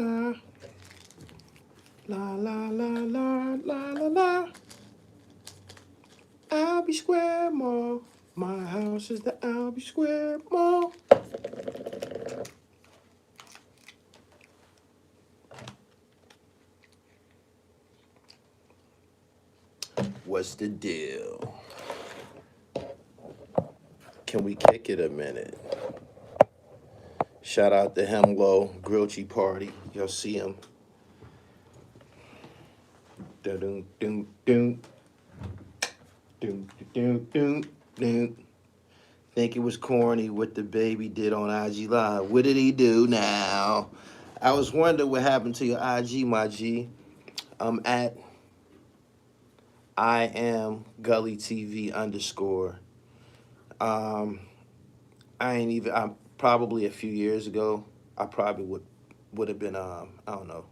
la. La la la la la la la. Albee Square Mall. My house is the Albee Square Mall. What's the deal? Can we kick it a minute? Shout out to Hemlo, Grillchy Party. Y'all see him. Dun dun dun dun dun dun dun. Think it was corny what the baby did on IG Live. What did he do now? I was wondering what happened to your IG, my G. I'm at I am Gully TV _. I'm probably a few years ago, I probably would have been I don't know,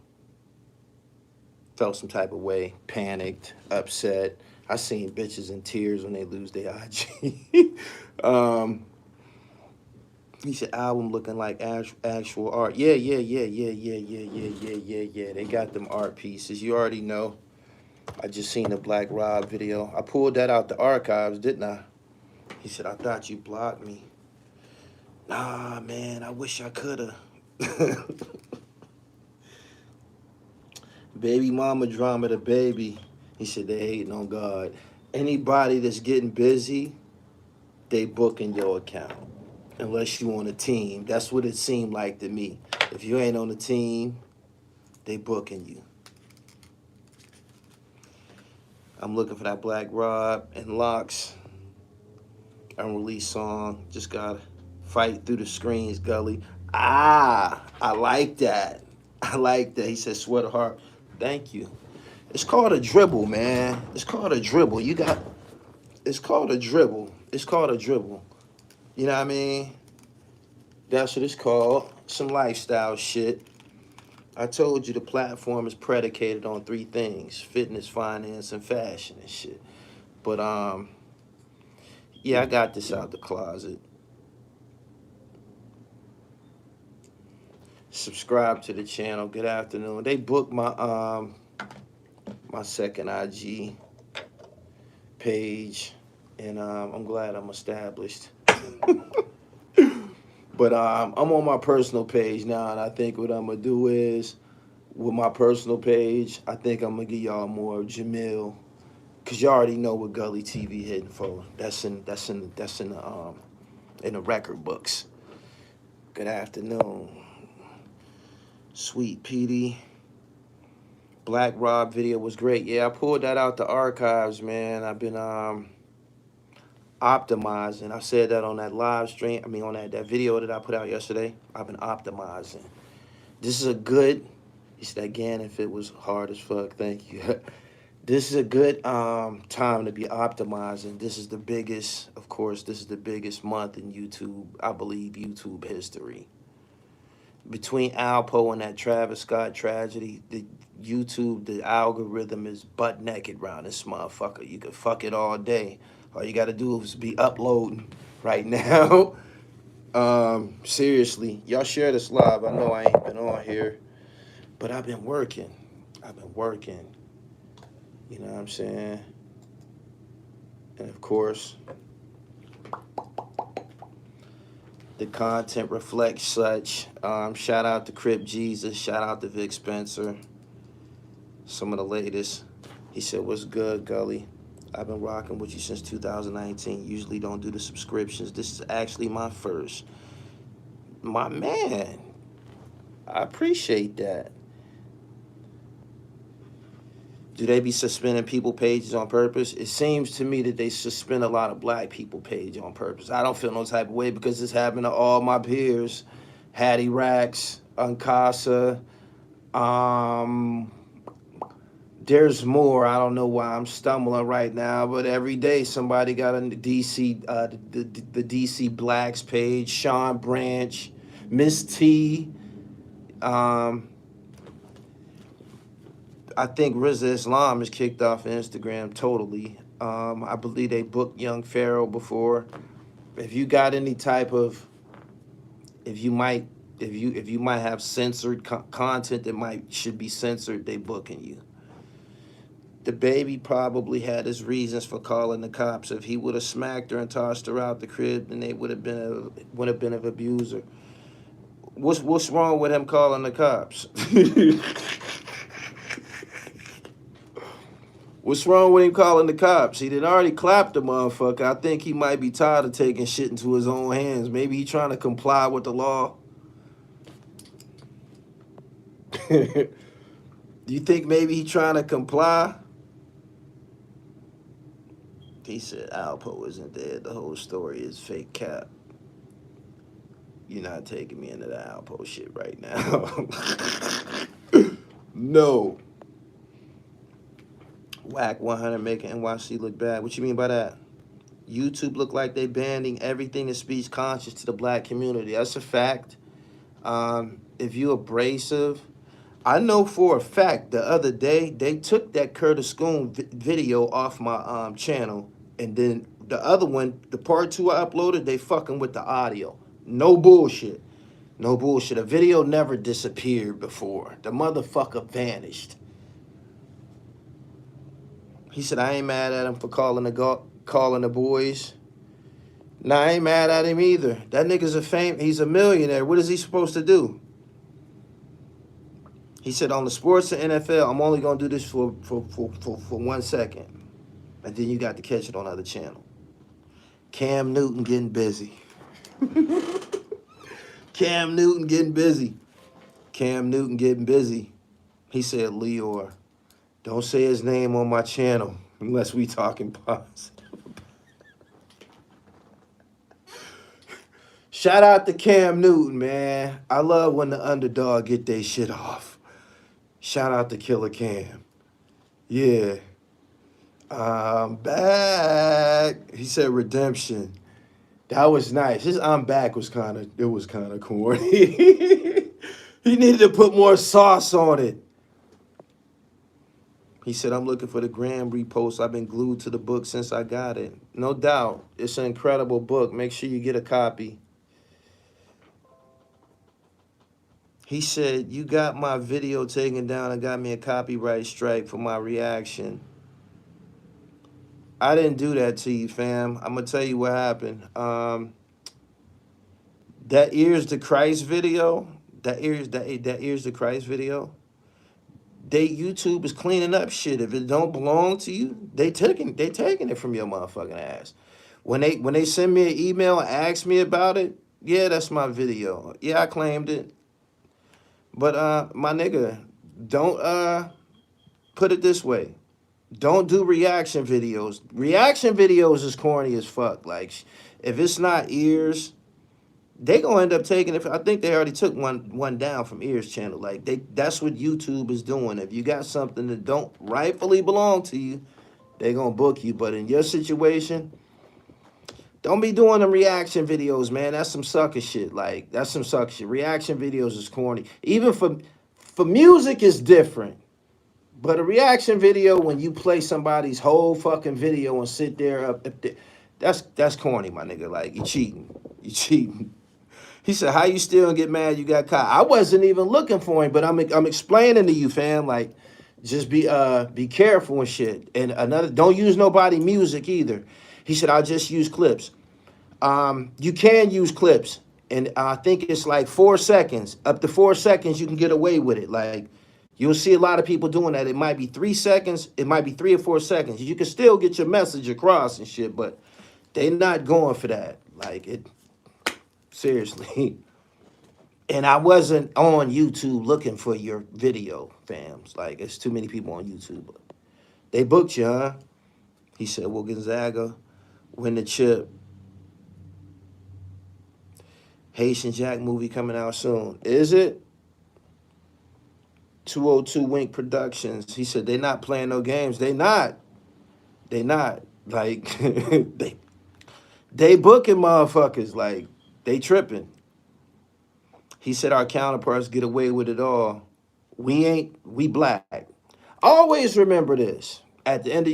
felt some type of way, panicked, upset. I seen bitches in tears when they lose their IG. He said album looking like actual art. Yeah. They got them art pieces. You already know. I just seen the Black Rob video. I pulled that out the archives, didn't I? He said, I thought you blocked me. Nah, man, I wish I coulda. Baby mama drama the baby. He said they hating on God. Anybody that's getting busy, they booking your account. Unless you on a team. That's what it seemed like to me. If you ain't on a team, they booking you. I'm looking for that Black Rob and Locks unreleased song. Just gotta fight through the screens, Gully. I like that. I like that. He said, swear to heart. Thank you. It's called a dribble, man. It's called a dribble. It's called a dribble. It's called a dribble. You know what I mean? That's what it's called. Some lifestyle shit. I told you the platform is predicated on 3 things: fitness, finance, and fashion and shit. But yeah, I got this out the closet. Subscribe to the channel. Good afternoon. They booked my my second IG page, and I'm glad I'm established. But I'm on my personal page now, and I think what I'm gonna do is, with my personal page, I think I'm gonna give y'all more Jamil, cause you already know what Gully TV hitting for. That's in the record books. Good afternoon, Sweet Petey. Black Rob video was great. Yeah, I pulled that out the archives, man. I've been optimizing. I said that on that live stream. I mean, on that video that I put out yesterday. I've been optimizing. This is a good. He said again, if it was hard as fuck, thank you. This is a good time to be optimizing. This is the biggest, of course, this is the biggest month in YouTube, I believe, YouTube history. Between Alpo and that Travis Scott tragedy, the YouTube, the algorithm is butt naked around this motherfucker. You can fuck it all day. All you gotta do is be uploading right now. Seriously, y'all share this live. I know I ain't been on here, but I've been working. You know what I'm saying? And of course, the content reflects such. Shout out to Crip Jesus. Shout out to Vic Spencer. Some of the latest. He said, what's good, Gully? I've been rocking with you since 2019. Usually don't do the subscriptions. This is actually my first. My man, I appreciate that. Do they be suspending people pages on purpose? It seems to me that they suspend a lot of black people page on purpose. I don't feel no type of way because this happened to all my peers. Hattie Racks, Unkasa, there's more. I don't know why I'm stumbling right now, but every day somebody got on the DC, the DC Blacks page. Sean Branch, Miss T. I think Rizza Islam is kicked off Instagram totally. I believe they booked Young Pharaoh before. If you got any type of, if you might If you might have censored content that should be censored, they booking you. The baby probably had his reasons for calling the cops. If he would have smacked her and tossed her out the crib, then they would have been an abuser. What's wrong with him calling the cops? What's wrong with him calling the cops? He did already clapped the motherfucker. I think he might be tired of taking shit into his own hands. Maybe he trying to comply with the law. Do you think maybe he trying to comply? He said Alpo isn't dead. The whole story is fake cap. You're not taking me into the Alpo shit right now. No. Whack 100 making NYC look bad. What you mean by that? YouTube look like they banning everything that speaks conscious to the black community. That's a fact. If you abrasive, I know for a fact the other day they took that Curtis Schoon video off my channel, and then the other one, the part 2 I uploaded, they fucking with the audio. No bullshit. No bullshit. A video never disappeared before. The motherfucker vanished. He said, I ain't mad at him for calling the boys. Nah, I ain't mad at him either. That nigga's he's a millionaire. What is he supposed to do? He said, on the sports and NFL, I'm only going to do this for 1 second. And then you got to catch it on other channel. Cam Newton getting busy. Cam Newton getting busy. Cam Newton getting busy. He said, Leor, don't say his name on my channel unless we talking positive. Shout out to Cam Newton, man. I love when the underdog get their shit off. Shout out to Killer Cam. Yeah. I'm back. He said redemption. That was nice. His I'm back was kind of corny. He needed to put more sauce on it. He said, I'm looking for the gram repost. I've been glued to the book since I got it. No doubt. It's an incredible book. Make sure you get a copy. He said, you got my video taken down and got me a copyright strike for my reaction. I didn't do that to you, fam. I'm going to tell you what happened. That Ears to Christ video, that Ears to Christ video, YouTube is cleaning up shit. If it don't belong to you, they taking it from your motherfucking ass. When they send me an email and ask me about it, yeah, that's my video. Yeah, I claimed it. But my nigga, don't put it this way. Don't do reaction videos. Reaction videos is corny as fuck. Like, if it's not Ears, they gonna end up taking it. I think they already took one down from Ears channel. Like, that's what YouTube is doing. If you got something that don't rightfully belong to you, they gonna book you. But in your situation, don't be doing them reaction videos, man. That's some sucker shit. Like, that's some sucker shit. Reaction videos is corny. Even for music is different. But a reaction video, when you play somebody's whole fucking video and sit there up there, that's corny, my nigga. Like, you cheating. You cheating. He said, how you still get mad you got caught? I wasn't even looking for him, but I'm explaining to you, fam. Like, just be careful and shit. And don't use nobody music either. He said, I'll just use clips. You can use clips. And I think it's like 4 seconds. Up to 4 seconds, you can get away with it. Like, you'll see a lot of people doing that. It might be 3 seconds. It might be 3 or 4 seconds. You can still get your message across and shit, but they not going for that. Like, it, seriously. And I wasn't on YouTube looking for your video, fams. Like, it's too many people on YouTube. They booked you, huh? He said, well, Gonzaga win the chip. Haitian Jack movie coming out soon. Is it? 202 Wink Productions. He said, they not playing no games. They not. They not. Like, they booking motherfuckers. Like, they tripping. He said, our counterparts get away with it all. We black. Always remember this. At the end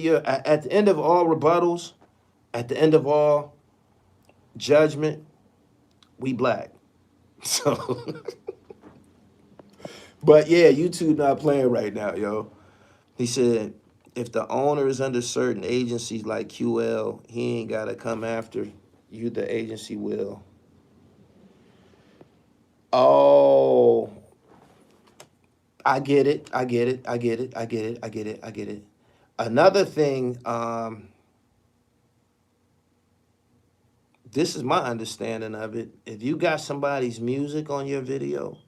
of all rebuttals, at the end of all judgment, we black. So, but yeah, YouTube not playing right now, yo. He said, if the owner is under certain agencies like QL, he ain't got to come after you, the agency will. Oh, I get it. I get it. I get it. I get it. I get it. I get it. Another thing, this is my understanding of it. If you got somebody's music on your video,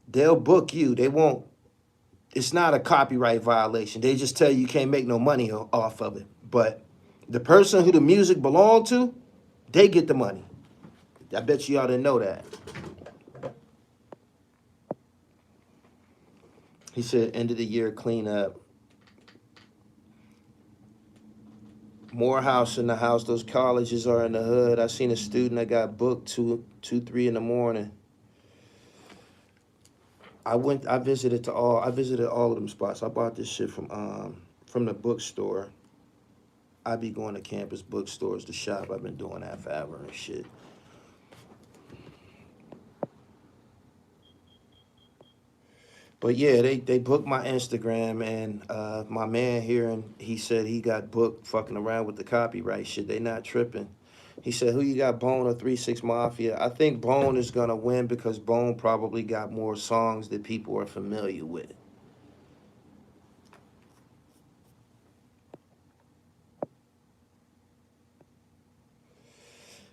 they'll book you. They won't. It's not a copyright violation. They just tell you can't make no money off of it. But the person who the music belonged to, they get the money. I bet you all didn't know that. He said, end of the year cleanup. Morehouse in the house. Those colleges are in the hood. I seen a student that got booked 3 in the morning. I visited all of them spots. I bought this shit from the bookstore. I be going to campus bookstores to shop. I've been doing that forever and shit. But yeah, they booked my Instagram, and my man here, and he said he got booked fucking around with the copyright shit. They not tripping. He said, who you got, Bone or 3 6 Mafia? I think Bone is going to win because Bone probably got more songs that people are familiar with.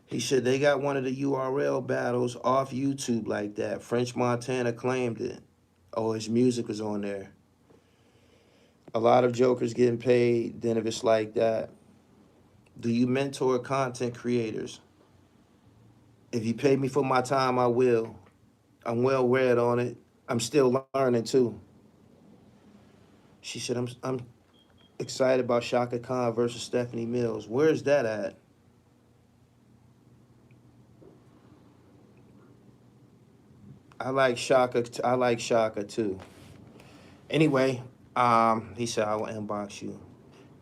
He said they got one of the URL battles off YouTube like that. French Montana claimed it. Oh, his music was on there. A lot of jokers getting paid. Then if it's like that, do you mentor content creators? If you pay me for my time, I will. I'm well read on it. I'm still learning too. She said, I'm excited about Shaka Khan versus Stephanie Mills. Where's that at? I like Shaka. I like Shaka too. Anyway, he said I will inbox you.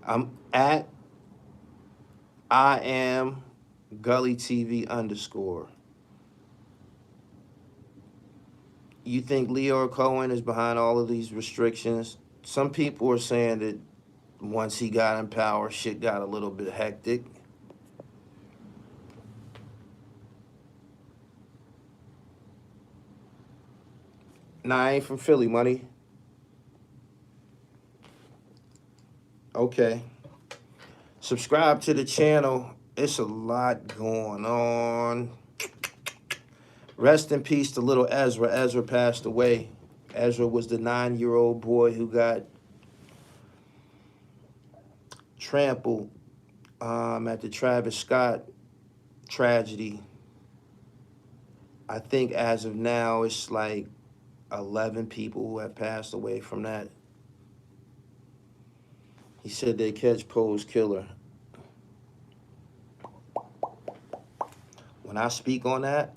I'm at I am Gully TV _. You think Leo Cohen is behind all of these restrictions? Some people are saying that once he got in power, shit got a little bit hectic. Nah, I ain't from Philly, money. Okay. Subscribe to the channel. It's a lot going on. Rest in peace to little Ezra. Ezra passed away. Ezra was the 9-year-old boy who got trampled at the Travis Scott tragedy. I think as of now, it's like 11 people who have passed away from that. He said they catch Poe's killer. When I speak on that,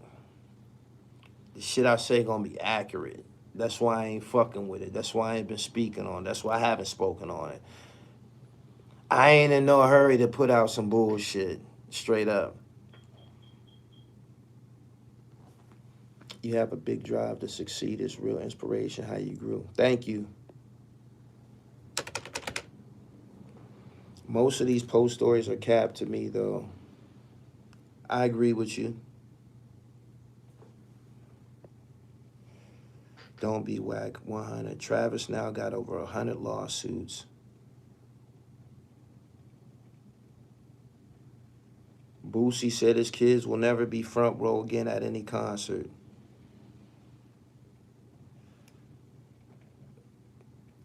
the shit I say gonna be accurate. That's why I ain't fucking with it. That's why I ain't been speaking on it. That's why I haven't spoken on it. I ain't in no hurry to put out some bullshit. Straight up. You have a big drive to succeed. It's real inspiration how you grew. Thank you. Most of these post stories are capped to me, though. I agree with you. Don't be whack 100. Travis now got over 100 lawsuits. Boosie said his kids will never be front row again at any concert.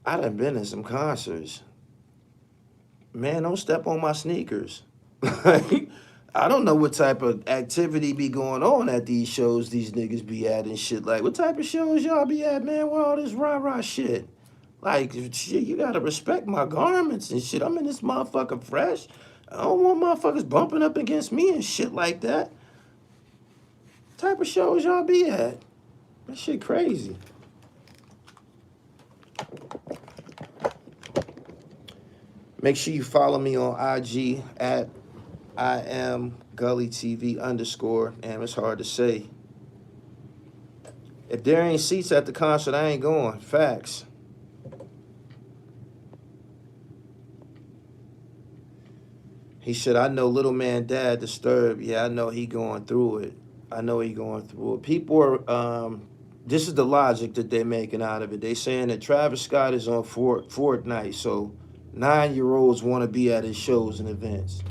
I done been in some concerts. Man, don't step on my sneakers. I don't know what type of activity be going on at these shows these niggas be at and shit. Like, what type of shows y'all be at, man? Where all this rah-rah shit? Like, shit, you gotta respect my garments and shit. I'm in this motherfucker fresh. I don't want motherfuckers bumping up against me and shit like that. What type of shows y'all be at? That shit crazy. Make sure you follow me on IG at I am Gully TV _ and it's hard to say. If there ain't seats at the concert, I ain't going. Facts. He said, I know little man dad disturbed. Yeah, I know he going through it. I know he going through it. People are, this is the logic that they're making out of it. They saying that Travis Scott is on Fortnite, so 9-year-olds want to be at his shows and events.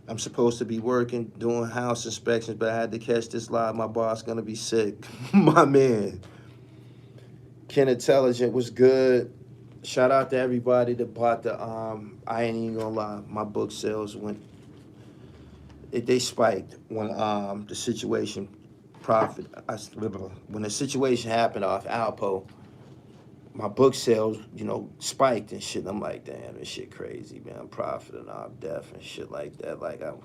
I'm supposed to be working, doing house inspections, but I had to catch this live. My boss gonna be sick. My man. Ken Intelligent was good. Shout out to everybody that bought the I ain't even gonna lie, my book sales went they spiked when the situation when the situation happened off Alpo, my book sales, spiked and shit. I'm like, damn, this shit crazy, man. I'm profiting off death and shit like that. Like, I'm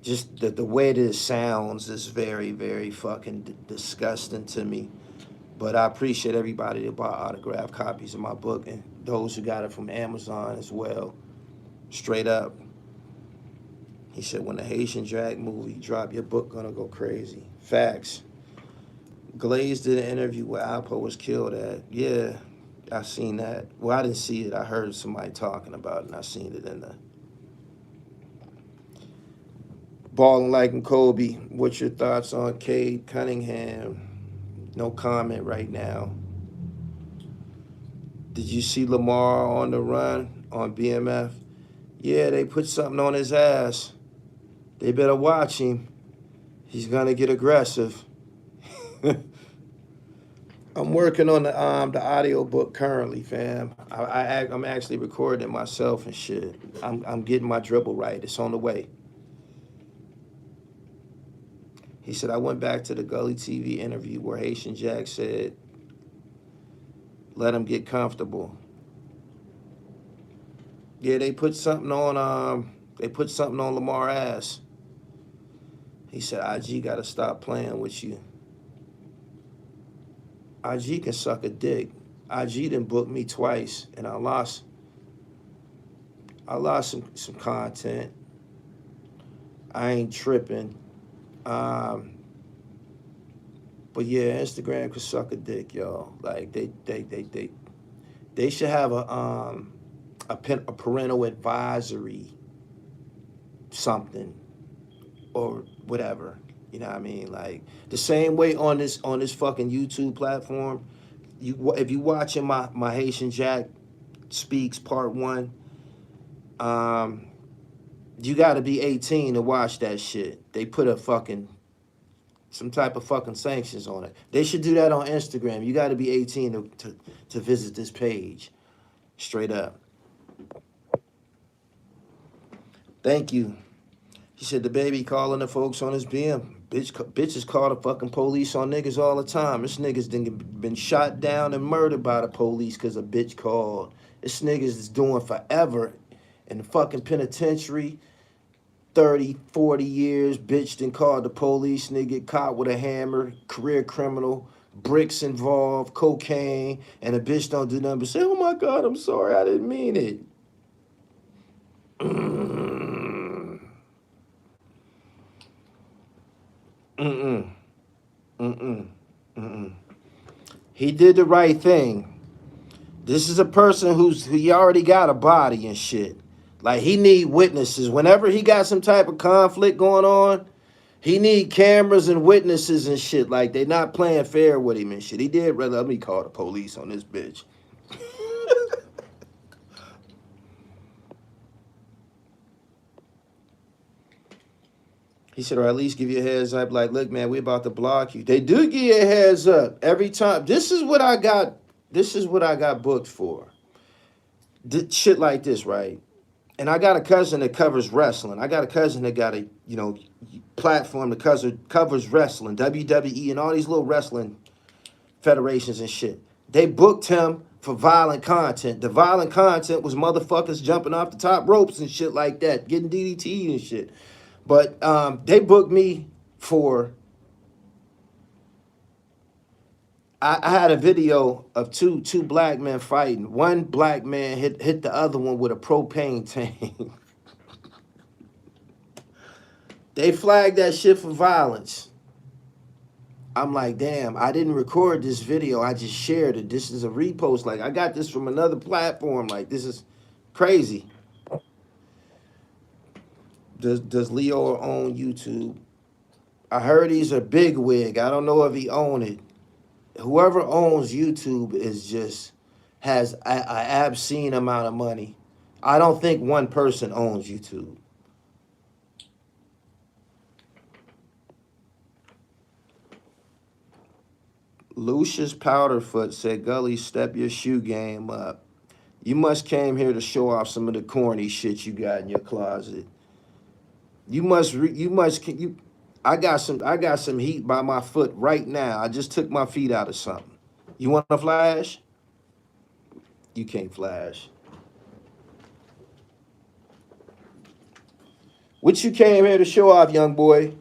just the way that it sounds is very, very fucking disgusting to me. But I appreciate everybody that bought autographed copies of my book and those who got it from Amazon as well. Straight up. He said, when the Haitian Drag movie drop, your book gonna go crazy. Facts. Glaze did an interview where Alpo was killed at. Yeah, I seen that. Well, I didn't see it. I heard somebody talking about it, and I seen it in the Balling Like Kobe. What's your thoughts on Cade Cunningham? No comment right now. Did you see Lamar on the run on BMF? Yeah, they put something on his ass. They better watch him. He's gonna get aggressive. I'm working on the audio book currently, fam. I'm actually recording it myself and shit. I'm getting my dribble right. It's on the way. He said, I went back to the Gully TV interview where Haitian Jack said, let him get comfortable. Yeah, they put something on Lamar ass. He said, IG gotta stop playing with you. IG can suck a dick. IG done booked me twice, and I lost some content. I ain't tripping. But yeah, Instagram could suck a dick, y'all. Like they should have a parental advisory something or whatever. You know what I mean? Like the same way on this fucking YouTube platform. If you watching my Haitian Jack Speaks Part 1, you got to be 18 to watch that shit. They put some type of fucking sanctions on it. They should do that on Instagram. You got to be 18 to visit this page. Straight up. Thank you. He said the baby calling the folks on his BM. Bitches call the fucking police on niggas all the time. This nigga's been shot down and murdered by the police because a bitch called. This niggas is doing forever in the fucking penitentiary. 30, 40 years, bitch done called the police, nigga get caught with a hammer, career criminal, bricks involved, cocaine, and a bitch don't do nothing but say, oh my God, I'm sorry, I didn't mean it. He did the right thing. This is a person he already got a body and shit. Like, he need witnesses. Whenever he got some type of conflict going on, he need cameras and witnesses and shit. Like, they not playing fair with him and shit. He did rather let me call the police on this bitch. He said, or at least give you a heads up. Like, look, man, we about to block you. They do give you a heads up every time. This is what I got booked for. Shit like this, right? And I got a cousin that covers wrestling. I got a cousin that got a, platform that covers wrestling, WWE and all these little wrestling federations and shit. They booked him for violent content. The violent content was motherfuckers jumping off the top ropes and shit like that, getting DDT and shit. But they booked me for I had a video of two black men fighting. One black man hit the other one with a propane tank. They flagged that shit for violence. I'm like, damn, I didn't record this video. I just shared it. This is a repost. Like, I got this from another platform. Like, this is crazy. Does Leo own YouTube? I heard he's a big wig. I don't know if he own it. Whoever owns YouTube is just has an obscene amount of money. I don't think one person owns YouTube. Lucius Powderfoot said, Gully, step your shoe game up. You must came here to show off some of the corny shit you got in your closet. I got some heat by my foot right now. I just took my feet out of something. You want to flash? You can't flash. What you came here to show off, young boy?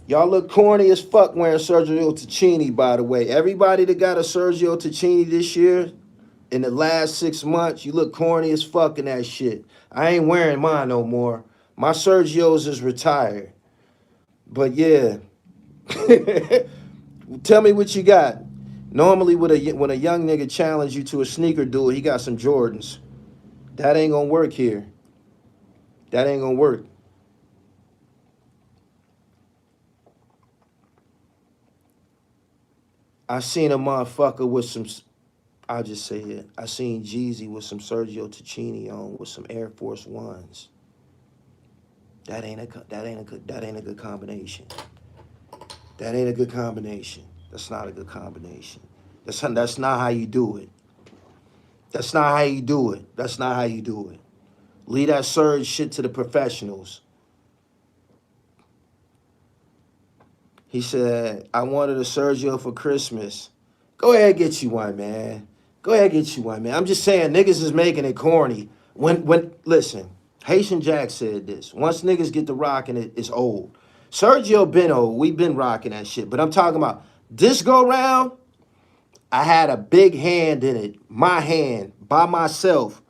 Y'all look corny as fuck wearing Sergio Tacchini, by the way. Everybody that got a Sergio Tacchini this year, in the last 6 months, you look corny as fuck in that shit. I ain't wearing mine no more. My Sergio's is retired. But yeah. Tell me what you got. Normally, when a young nigga challenge you to a sneaker duel, he got some Jordans. That ain't gonna work here. That ain't gonna work. I seen a motherfucker with some, I'll just say it. I seen Jeezy with some Sergio Tacchini on with some Air Force Ones. That ain't a good combination. That ain't a good combination. That's not a good combination. That's not how you do it. That's not how you do it. That's not how you do it. Leave that surge shit to the professionals. He said, I wanted a Sergio for Christmas. Go ahead, get you one, man. Go ahead, get you one, man. I'm just saying, niggas is making it corny. Listen, Haitian Jack said this. Once niggas get to rocking it, it's old. Sergio been old. We been rocking that shit. But I'm talking about this go round, I had a big hand in it. My hand, by myself,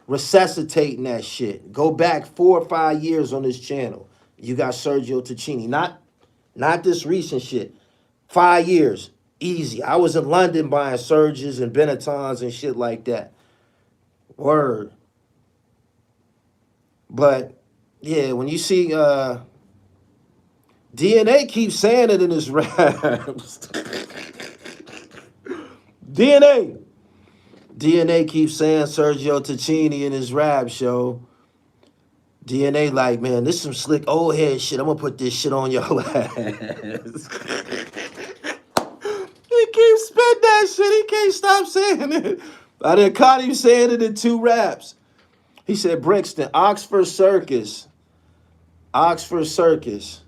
resuscitating that shit. Go back 4 or 5 years on this channel. You got Sergio Tacchini. Not this recent shit. 5 years. Easy. I was in London buying Serges and Benettons and shit like that. Word. But, yeah, when you see DNA keeps saying it in his raps. DNA keeps saying Sergio Tacchini in his rap show. DNA like, man, this is some slick old head shit. I'm gonna put this shit on your ass. He keeps spitting that shit. He can't stop saying it. I done caught him saying it in 2 raps. He said, Brixton, Oxford Circus. Oxford Circus.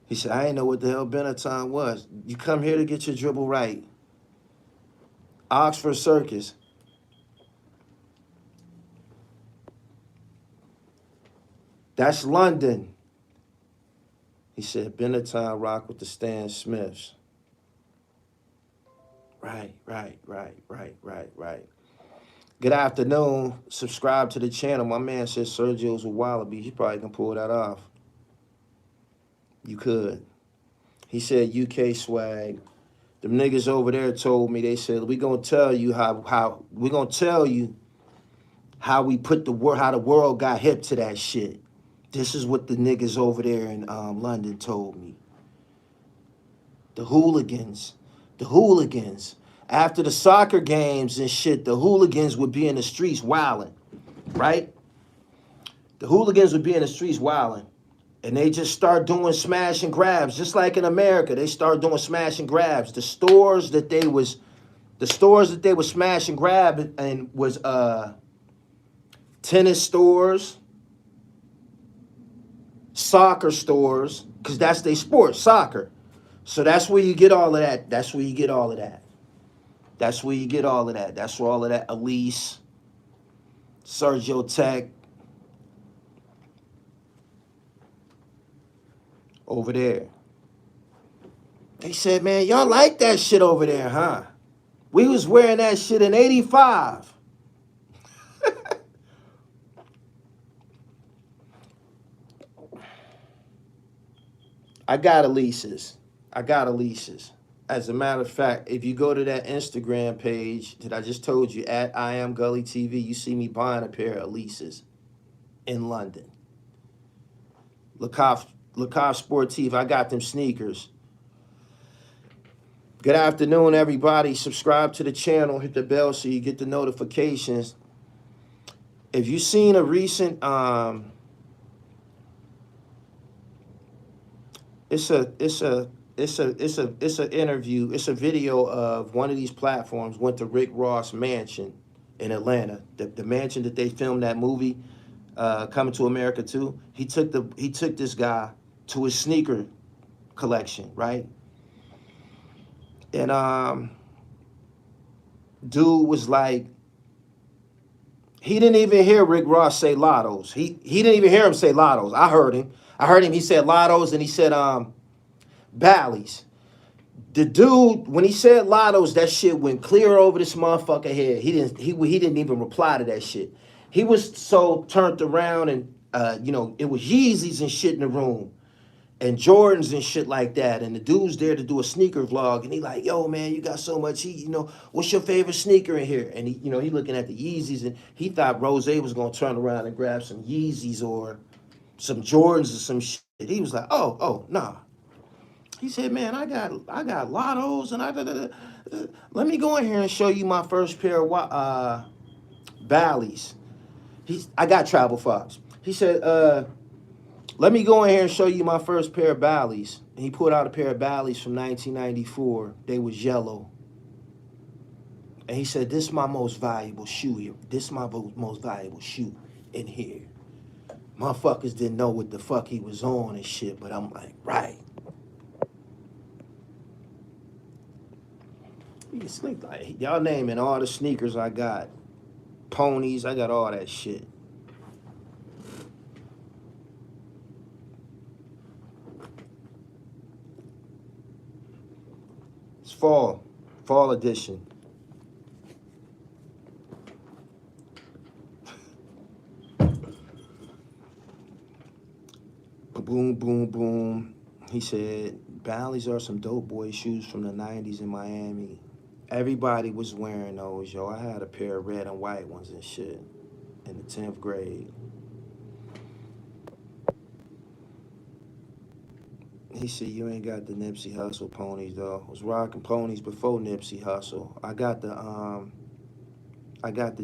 He said, I ain't know what the hell Benetton was. You come here to get your dribble right. Oxford Circus. That's London. He said, Benetton rock with the Stan Smiths. Right. Good afternoon. Subscribe to the channel. My man said Sergio's with Wallabies. You probably can pull that off. You could. He said UK swag. Them niggas over there told me, they said, we gonna tell you how we gonna tell you how we put how the world got hip to that shit. This is what the niggas over there in London told me. The hooligans. After the soccer games and shit, the hooligans would be in the streets wilding, right? The hooligans would be in the streets wilding. And they just start doing smash and grabs, just like in America. They start doing smash and grabs. The stores that they was smash and grab and was tennis stores, soccer stores, because that's their sport, soccer. So that's where you get all of that. That's where you get all of that. That's where all of that Elise, Sergio Tech, over there. They said, man, y'all like that shit over there, huh? We was wearing that shit in 85. I got Elise's. I got Elise's. As a matter of fact, if you go to that Instagram page that I just told you, at I am Gully TV, you see me buying a pair of Elise's in London. Lacoste Sportif, I got them sneakers. Good afternoon, everybody. Subscribe to the channel, hit the bell so you get the notifications. If you've seen a recent it's an interview, it's a video of one of these platforms went to Rick Ross' mansion in Atlanta, the mansion that they filmed that movie, Coming to America 2. He took this guy to his sneaker collection, right? And dude was like, he didn't even hear Rick Ross say lottos. He didn't even hear him say lottos. I heard him. He said lottos, and he said Bally's. The dude, when he said lottos, that shit went clear over this motherfucker head. He didn't even reply to that shit. He was so turned around, and it was Yeezys and shit in the room, and Jordans and shit like that. And the dude's there to do a sneaker vlog, and he like, yo man, you got so much heat. What's your favorite sneaker in here? And he looking at the Yeezys, and he thought Rose was gonna turn around and grab some Yeezys or some Jordans or some shit. He was like, oh, nah. He said, man, I got lottos, and let me go in here and show you my first pair of Bally's. I got travel fox. He said, let me go in here and show you my first pair of Bally's. And he pulled out a pair of Bally's from 1994. They was yellow. And he said, this is my most valuable shoe here. This is my most valuable shoe in here. Motherfuckers didn't know what the fuck he was on and shit, but I'm like, right. You can sleep like, y'all naming all the sneakers I got. Ponies, I got all that shit. It's fall edition. Boom, boom, boom. He said, Bally's are some dope boy shoes from the 90s in Miami. Everybody was wearing those, yo. I had a pair of red and white ones and shit in the 10th grade. He said, you ain't got the Nipsey Hussle ponies, though. I was rocking ponies before Nipsey Hussle. I got the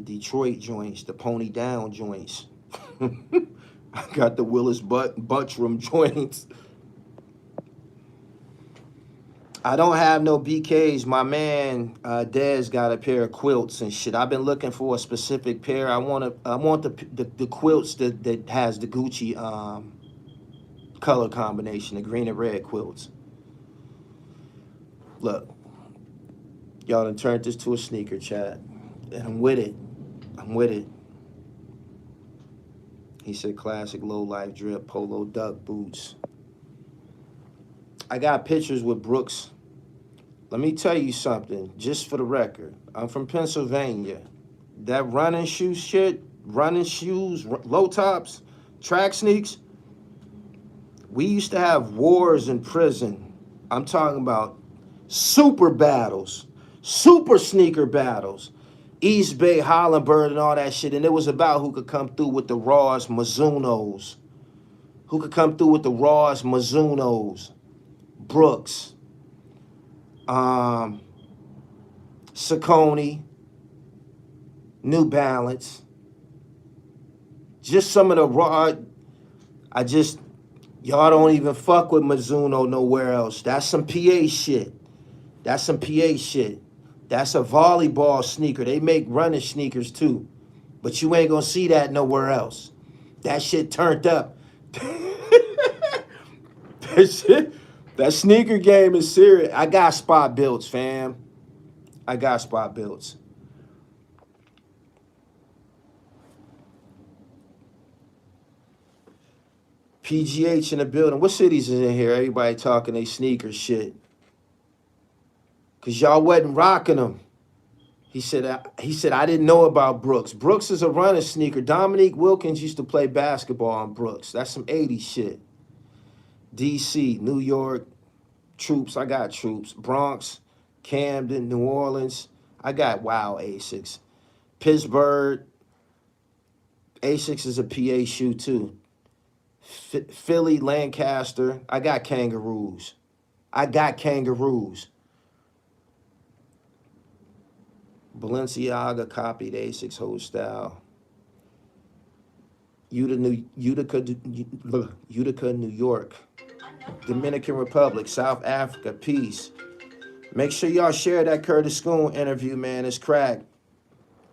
Detroit joints, the pony down joints. I got the Willis Buttram joints. I don't have no BKs. My man Dez got a pair of quilts and shit. I've been looking for a specific pair. I want the quilts that has the Gucci color combination, the green and red quilts. Look, y'all done turned this to a sneaker chat, and I'm with it. He said classic low life drip polo duck boots. I got pictures with Brooks. Let me tell you something, just for the record. I'm from Pennsylvania. That running shoe shit, running shoes, low tops, track sneaks, we used to have wars in prison. I'm talking about super battles, super sneaker battles, East Bay, Hollenberg, and all that shit. And it was about who could come through with the rawest Mizunos. Brooks, Saucony, New Balance. Just some of the raw. Y'all don't even fuck with Mizuno nowhere else. That's some PA shit. That's a volleyball sneaker. They make running sneakers too. But you ain't gonna see that nowhere else. That shit turned up. That sneaker game is serious. I got spot builds, fam. PGH in the building. What cities is in here? Everybody talking they sneaker shit. because y'all wasn't rocking them. He said, I didn't know about Brooks. Brooks is a running sneaker. Dominique Wilkins used to play basketball on Brooks. That's some 80s shit. DC, New York, Troops. I got Troops. Bronx, Camden, New Orleans. I got Wow Asics. Pittsburgh. Asics is a PA shoe too. Philly, Lancaster. I got Kangaroos. Balenciaga copied Asics whole style. Utica, New York. Dominican Republic, South Africa, peace. Make sure y'all share that Curtis Schoon interview, man. It's crack.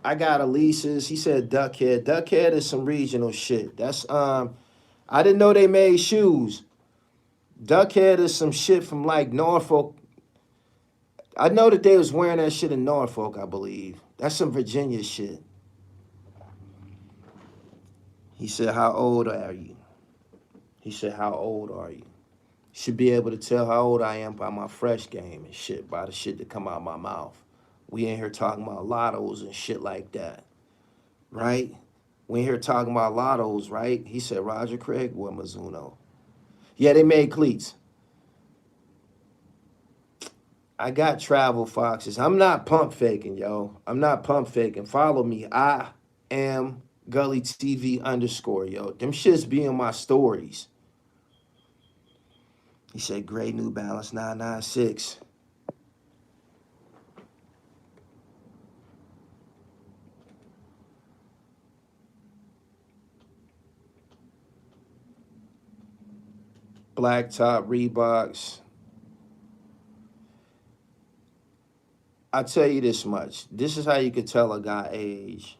I got Elise's. He said Duckhead. Duckhead is some regional shit. That's I didn't know they made shoes. Duckhead is some shit from like Norfolk. I know that they was wearing that shit in Norfolk, I believe. That's some Virginia shit. He said, how old are you? He said, how old are you? Should be able to tell how old I am by my fresh game and shit, by the shit that come out of my mouth. We ain't here talking about lottos and shit like that, right? We ain't here talking about lottos, right? He said, Roger Craig or Mizuno. Yeah, they made cleats. I got travel foxes. I'm not pump faking, yo. I'm not pump faking. Follow me. I am Gully TV _ yo. Them shits be in my stories. He said, gray New Balance 996. Black top Reeboks. I tell you this much. This is how you could tell a guy age.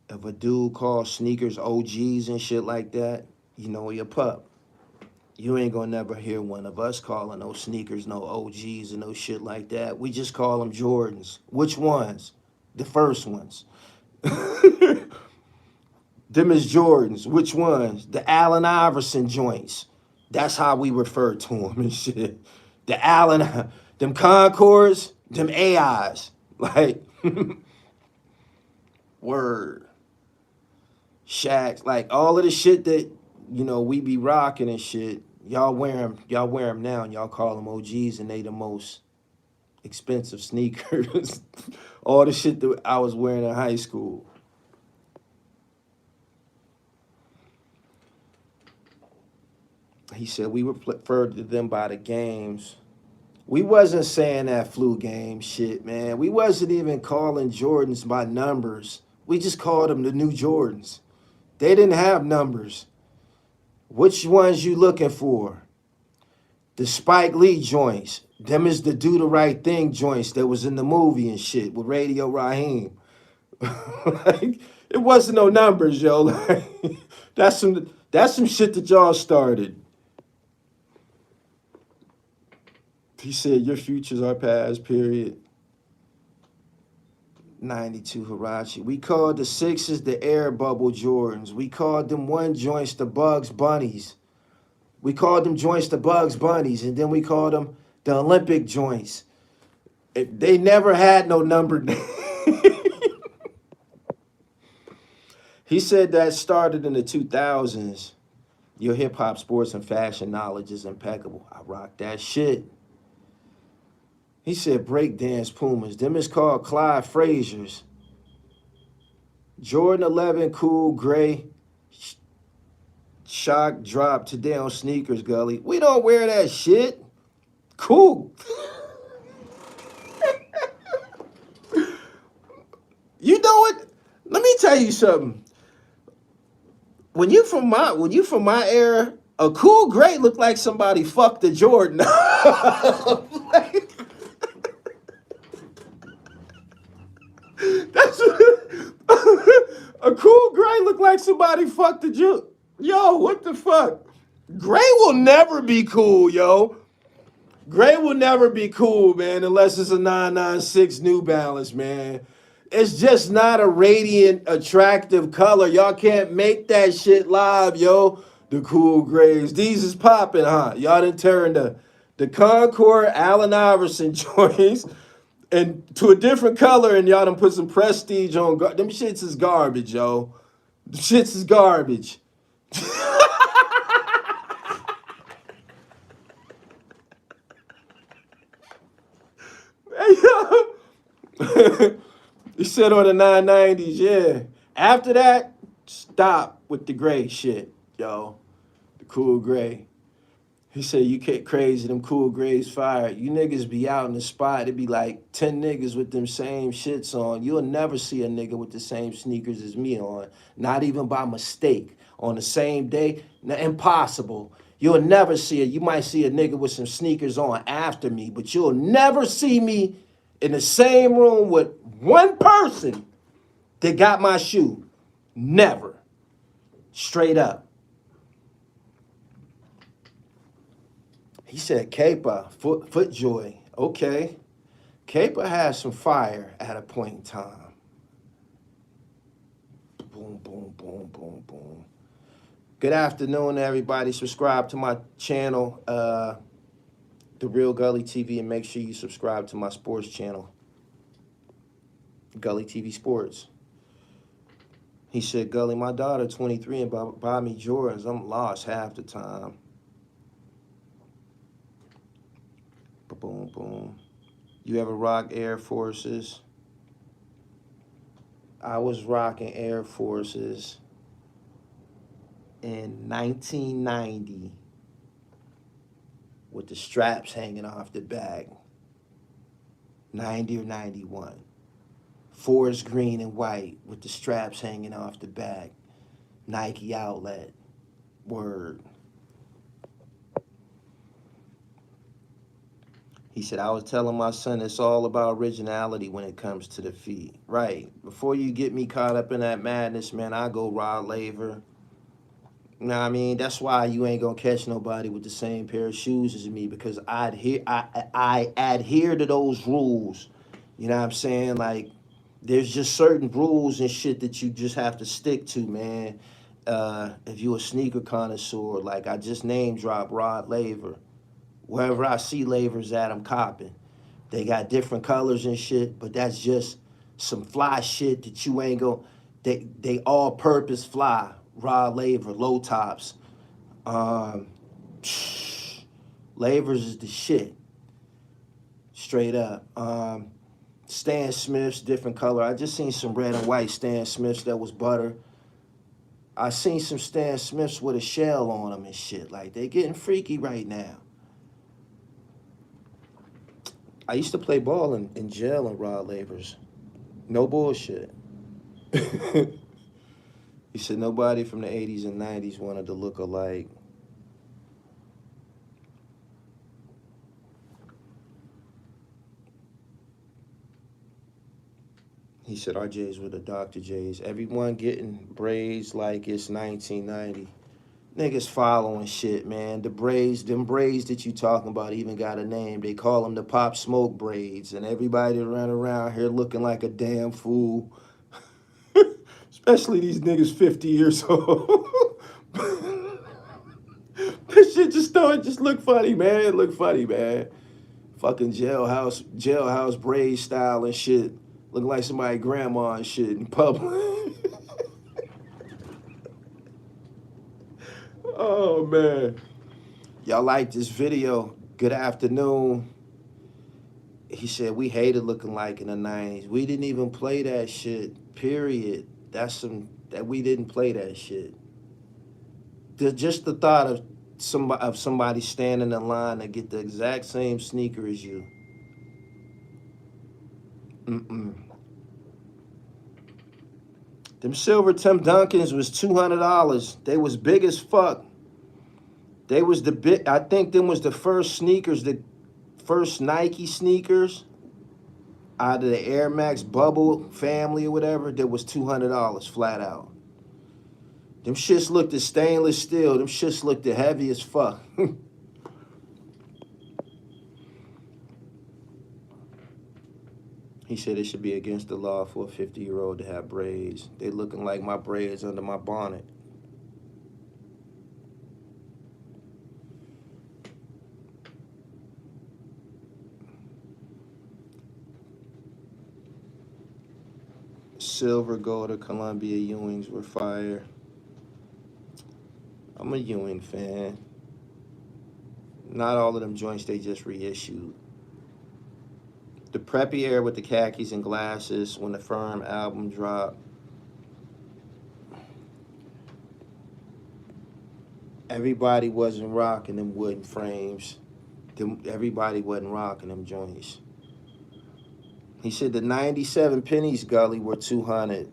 If a dude calls sneakers OGs and shit like that, you know he a pup. You ain't gonna never hear one of us calling those sneakers no OGs and no shit like that. We just call them Jordans. Which ones? The first ones. Them is Jordans. Which ones? The Allen Iverson joints. That's how we refer to them and shit. The Allen, them Concords, them AIs. Like, word. Shacks, like all of the shit that, you know, we be rocking and shit. Y'all wear them now and y'all call them OGs and they the most expensive sneakers. All the shit that I was wearing in high school. He said we referred to them by the games. We wasn't saying that flu game shit, man. We wasn't even calling Jordans by numbers. We just called them the new Jordans. They didn't have numbers. Which ones you looking for? The Spike Lee joints. Them is the Do the Right Thing joints that was in the movie and shit with Radio Raheem. Like, it wasn't no numbers, yo. Like, that's some shit that y'all started. He said, your futures are past, period. 92 Hirachi. We called the sixes the air bubble Jordans. We called them one joints the Bugs Bunnies. We called them joints the Bugs Bunnies, and then we called them the Olympic joints. They never had no number. He said that started in the 2000s. Your hip hop, sports, and fashion knowledge is impeccable. I rock that shit. He said breakdance Pumas. Them is called Clyde Frazier's. Jordan 11 cool gray shock drop today on sneakers, Gully. We don't wear that shit. Cool. You know what? Let me tell you something. When you from my era, a cool gray looked like somebody fucked a Jordan. Like, that's a cool gray look like somebody fucked the Jew. Yo, what the fuck? Gray will never be cool, yo. Gray will never be cool, man, unless it's a 996 New Balance, man. It's just not a radiant, attractive color. Y'all can't make that shit live, yo. The cool grays. These is popping, huh? Y'all done turned The Concord Allen Iverson joints and to a different color, and y'all done put some prestige on. Them shits is garbage, yo. The shits is garbage. Hey, yo. He said on the 990s, yeah. After that, stop with the gray shit, yo. The cool gray. He said, you get crazy, them cool grays fired. You niggas be out in the spot, it be like 10 niggas with them same shits on. You'll never see a nigga with the same sneakers as me on. Not even by mistake. On the same day, impossible. You'll never see it. You might see a nigga with some sneakers on after me, but you'll never see me in the same room with one person that got my shoe. Never. Straight up. He said, Caper, foot joy. Okay. Caper has some fire at a point in time. Boom, boom, boom, boom, boom. Good afternoon, everybody. Subscribe to my channel, The Real Gully TV, and make sure you subscribe to my sports channel, Gully TV Sports. He said, Gully, my daughter, 23, and buy me Jordans. I'm lost half the time. Boom, boom. You ever rock Air Forces? I was rocking Air Forces in 1990 with the straps hanging off the back. 90 or 91. Forest green and white with the straps hanging off the back. Nike outlet. Word. He said, I was telling my son it's all about originality when it comes to the feet. Right. Before you get me caught up in that madness, man, I go Rod Laver. You know what I mean? That's why you ain't going to catch nobody with the same pair of shoes as me, because I adhere to those rules. You know what I'm saying? Like, there's just certain rules and shit that you just have to stick to, man. If you a sneaker connoisseur, like I just name drop Rod Laver. Wherever I see Lavers at, I'm copping. They got different colors and shit, but that's just some fly shit that you ain't gonna, they all purpose fly. Rod Laver, low tops. Lavers is the shit. Straight up. Stan Smiths, different color. I just seen some red and white Stan Smiths that was butter. I seen some Stan Smiths with a shell on them and shit. Like, they getting freaky right now. I used to play ball in jail in Rod Laver's. No bullshit. He said nobody from the 80s and 90s wanted to look alike. He said our J's were the Dr. J's. Everyone getting braids like it's 1990. Niggas following shit, man. The braids, them braids that you talking about even got a name. They call them the Pop Smoke braids. And everybody run around here looking like a damn fool. Especially these niggas 50 years old. This shit just look funny, man. It look funny, man. Fucking jailhouse braid style and shit. Looking like somebody grandma and shit in public. Oh, man. Y'all like this video? Good afternoon. He said, we hated looking like in the 90s. We didn't even play that shit, period. We didn't play that shit. Just the thought of somebody standing in line to get the exact same sneaker as you. Them silver Tim Duncans was $200. They was big as fuck. They was I think them was the first sneakers, the first Nike sneakers out of the Air Max Bubble family or whatever. That was $200 flat out. Them shits looked as stainless steel. Them shits looked heavy as fuck. He said it should be against the law for a 50-year-old to have braids. They looking like my braids under my bonnet. silver, gold, or Columbia Ewings were fire. I'm a Ewing fan. Not all of them joints they just reissued. The preppy era with the khakis and glasses when the Firm album dropped. Everybody wasn't rocking them wooden frames. Everybody wasn't rocking them joints. He said the 97 pennies, Gully, were 200.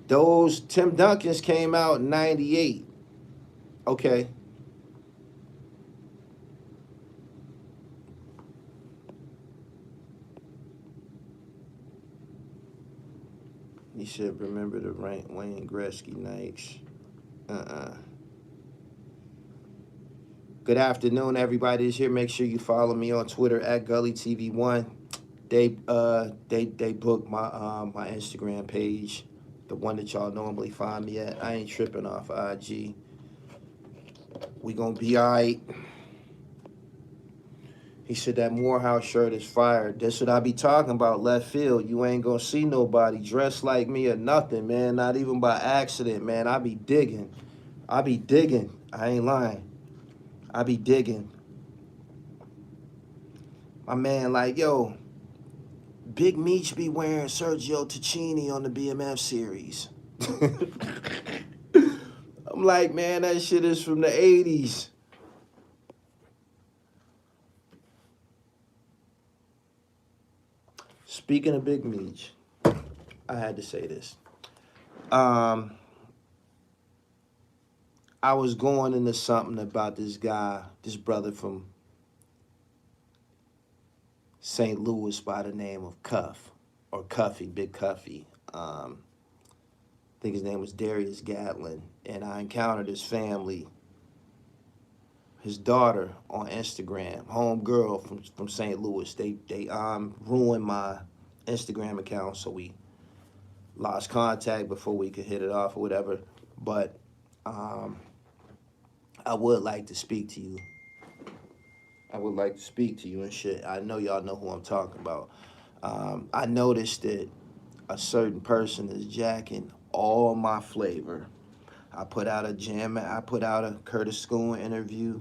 Those Tim Duncans came out in 98. Okay. He said, remember the Wayne Gretzky nights. Good afternoon, everybody that's here. Make sure you follow me on Twitter at Gully TV 1. They booked my Instagram page, the one that y'all normally find me at. I ain't tripping off IG. We gonna be all right. He said that Morehouse shirt is fired. That's what I be talking about, left field. You ain't gonna see nobody dressed like me or nothing, man. Not even by accident, man. I be digging. I ain't lying. I be digging. My man like, yo, Big Meech be wearing Sergio Tacchini on the BMF series. I'm like, man, that shit is from the 80s. Speaking of Big Meech, I had to say this. I was going into something about this guy, this brother from St. Louis by the name of Cuff, or Cuffy, Big Cuffy. I think his name was Darius Gatlin, and I encountered his family, his daughter on Instagram, homegirl from St. Louis. They ruined my Instagram account, so we lost contact before we could hit it off or whatever. But I would like to speak to you. I would like to speak to you and shit. I know y'all know who I'm talking about. I noticed that a certain person is jacking all my flavor. I put out a Curtis Schoon interview,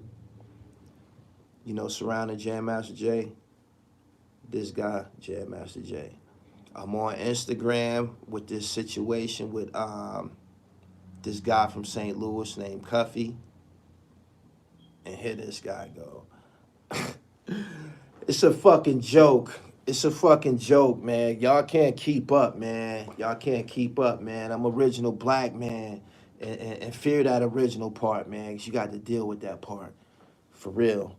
you know, surrounding Jam Master Jay. This guy, Jam Master Jay. I'm on Instagram with this situation with this guy from St. Louis named Cuffy. And here this guy go. It's a fucking joke. It's a fucking joke, man. Y'all can't keep up, man. Y'all can't keep up, man. I'm original black man. And fear that original part, man, because you got to deal with that part. For real.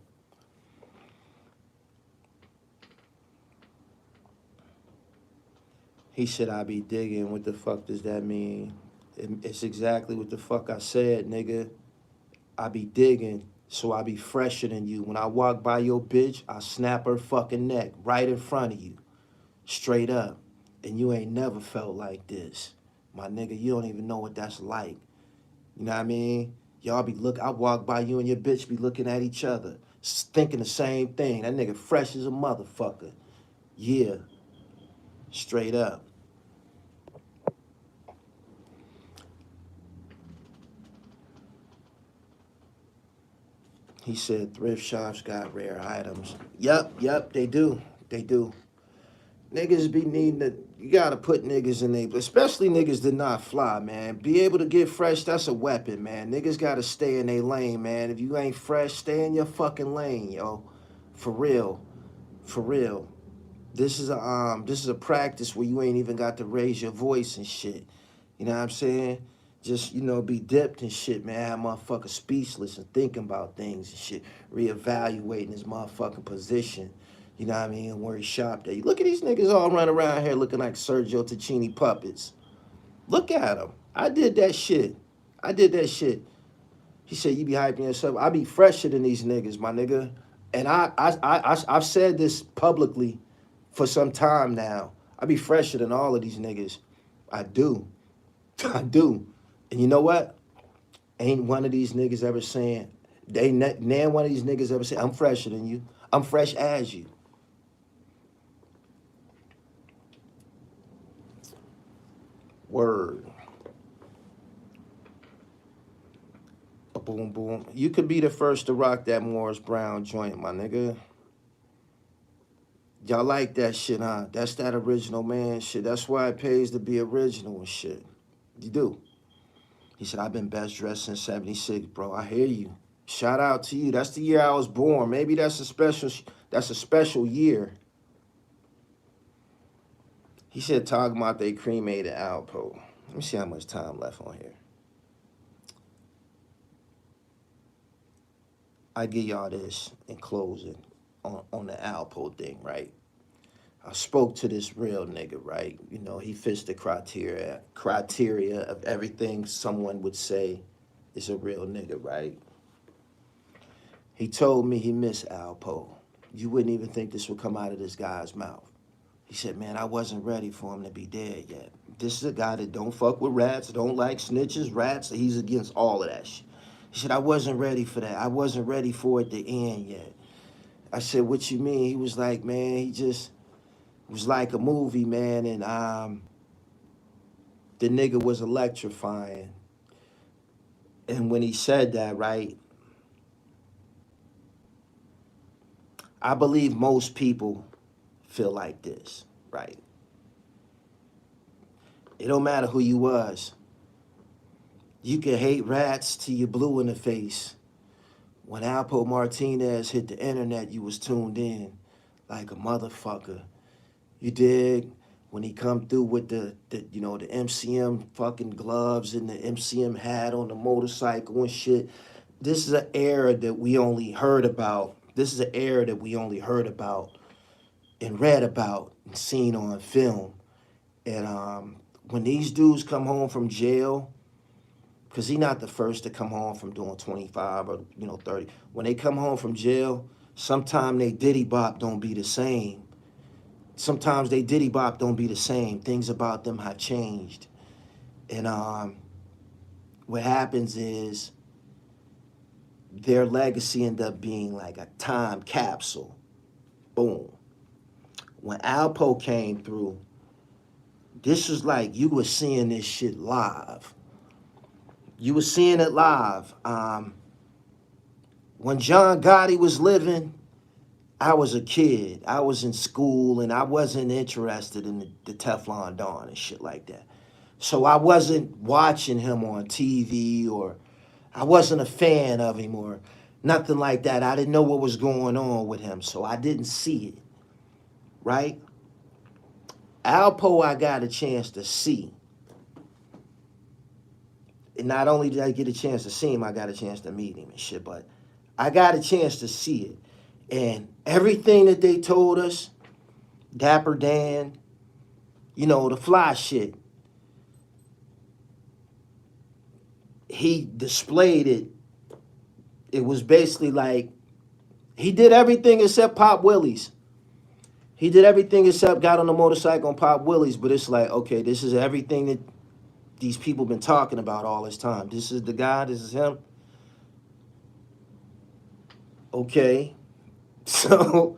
He said, I be digging. What the fuck does that mean? It's exactly what the fuck I said, nigga. I be digging, so I be fresher than you. When I walk by your bitch, I snap her fucking neck right in front of you. Straight up. And you ain't never felt like this. My nigga, you don't even know what that's like. You know what I mean? Y'all be I walk by you and your bitch be looking at each other, thinking the same thing. That nigga fresh as a motherfucker. Yeah. Straight up. He said thrift shops got rare items. Yep, they do. They do. Niggas be needing to, you gotta put niggas in there, especially niggas that not fly, man. Be able to get fresh, that's a weapon, man. Niggas gotta stay in their lane, man. If you ain't fresh, stay in your fucking lane, yo. For real. For real. This is a practice where you ain't even got to raise your voice and shit. You know what I'm saying? Just, you know, be dipped and shit, man. Have motherfuckers speechless and thinking about things and shit. Reevaluating his motherfucking position. You know what I mean? Where he shopped at. Look at these niggas all running around here looking like Sergio Tacchini puppets. Look at them. I did that shit. He said, you be hyping yourself. I be fresher than these niggas, my nigga. And I've said this publicly for some time now. I be fresher than all of these niggas. I do. I do. And you know what? Ain't one of these niggas ever saying, nan one of these niggas ever say, I'm fresher than you. I'm fresh as you. Word. A boom boom. You could be the first to rock that Morris Brown joint, my nigga. Y'all like that shit, huh? That's that original man shit. That's why it pays to be original and shit. You do. He said, I've been best dressed since 76, bro. I hear you. Shout out to you. That's the year I was born. Maybe that's a special year. He said, talking about they cremated Alpo. Let me see how much time left on here. I give y'all this in closing on the Alpo thing, right? I spoke to this real nigga, right? You know, he fits the criteria of everything someone would say is a real nigga, right? He told me he missed Alpo. You wouldn't even think this would come out of this guy's mouth. He said, man, I wasn't ready for him to be dead yet. This is a guy that don't fuck with rats, don't like snitches, rats. He's against all of that shit. He said, I wasn't ready for that. I wasn't ready for it to end yet. I said, what you mean? He was like, man, he just was like a movie, man. And the nigga was electrifying. And when he said that, right, I believe most people feel like this, right? It don't matter who you was. You can hate rats till you're blue in the face. When Alpo Martinez hit the internet, you was tuned in like a motherfucker. You dig? When he come through with the MCM fucking gloves and the MCM hat on the motorcycle and shit. This is an era that we only heard about. This is an era that we only heard about and read about and seen on film. And when these dudes come home from jail, because he not the first to come home from doing 25 or 30. When they come home from jail, sometimes they diddy bop don't be the same. Sometimes they diddy bop don't be the same. Things about them have changed. And what happens is their legacy end up being like a time capsule. Boom. When Alpo came through, this was like you were seeing this shit live. You were seeing it live. When John Gotti was living, I was a kid. I was in school, and I wasn't interested in the Teflon Don and shit like that. So I wasn't watching him on TV, or I wasn't a fan of him or nothing like that. I didn't know what was going on with him, so I didn't see it, right? Alpo, I got a chance to see. And not only did I get a chance to see him, I got a chance to meet him and shit, but I got a chance to see it. And everything that they told us, Dapper Dan, the fly shit, he displayed it. It was basically like, he did everything except Pop Willie's. He did everything except got on the motorcycle and Pop Willie's, but it's like, okay, this is everything that these people been talking about all this time. This is the guy, this is him. Okay. So,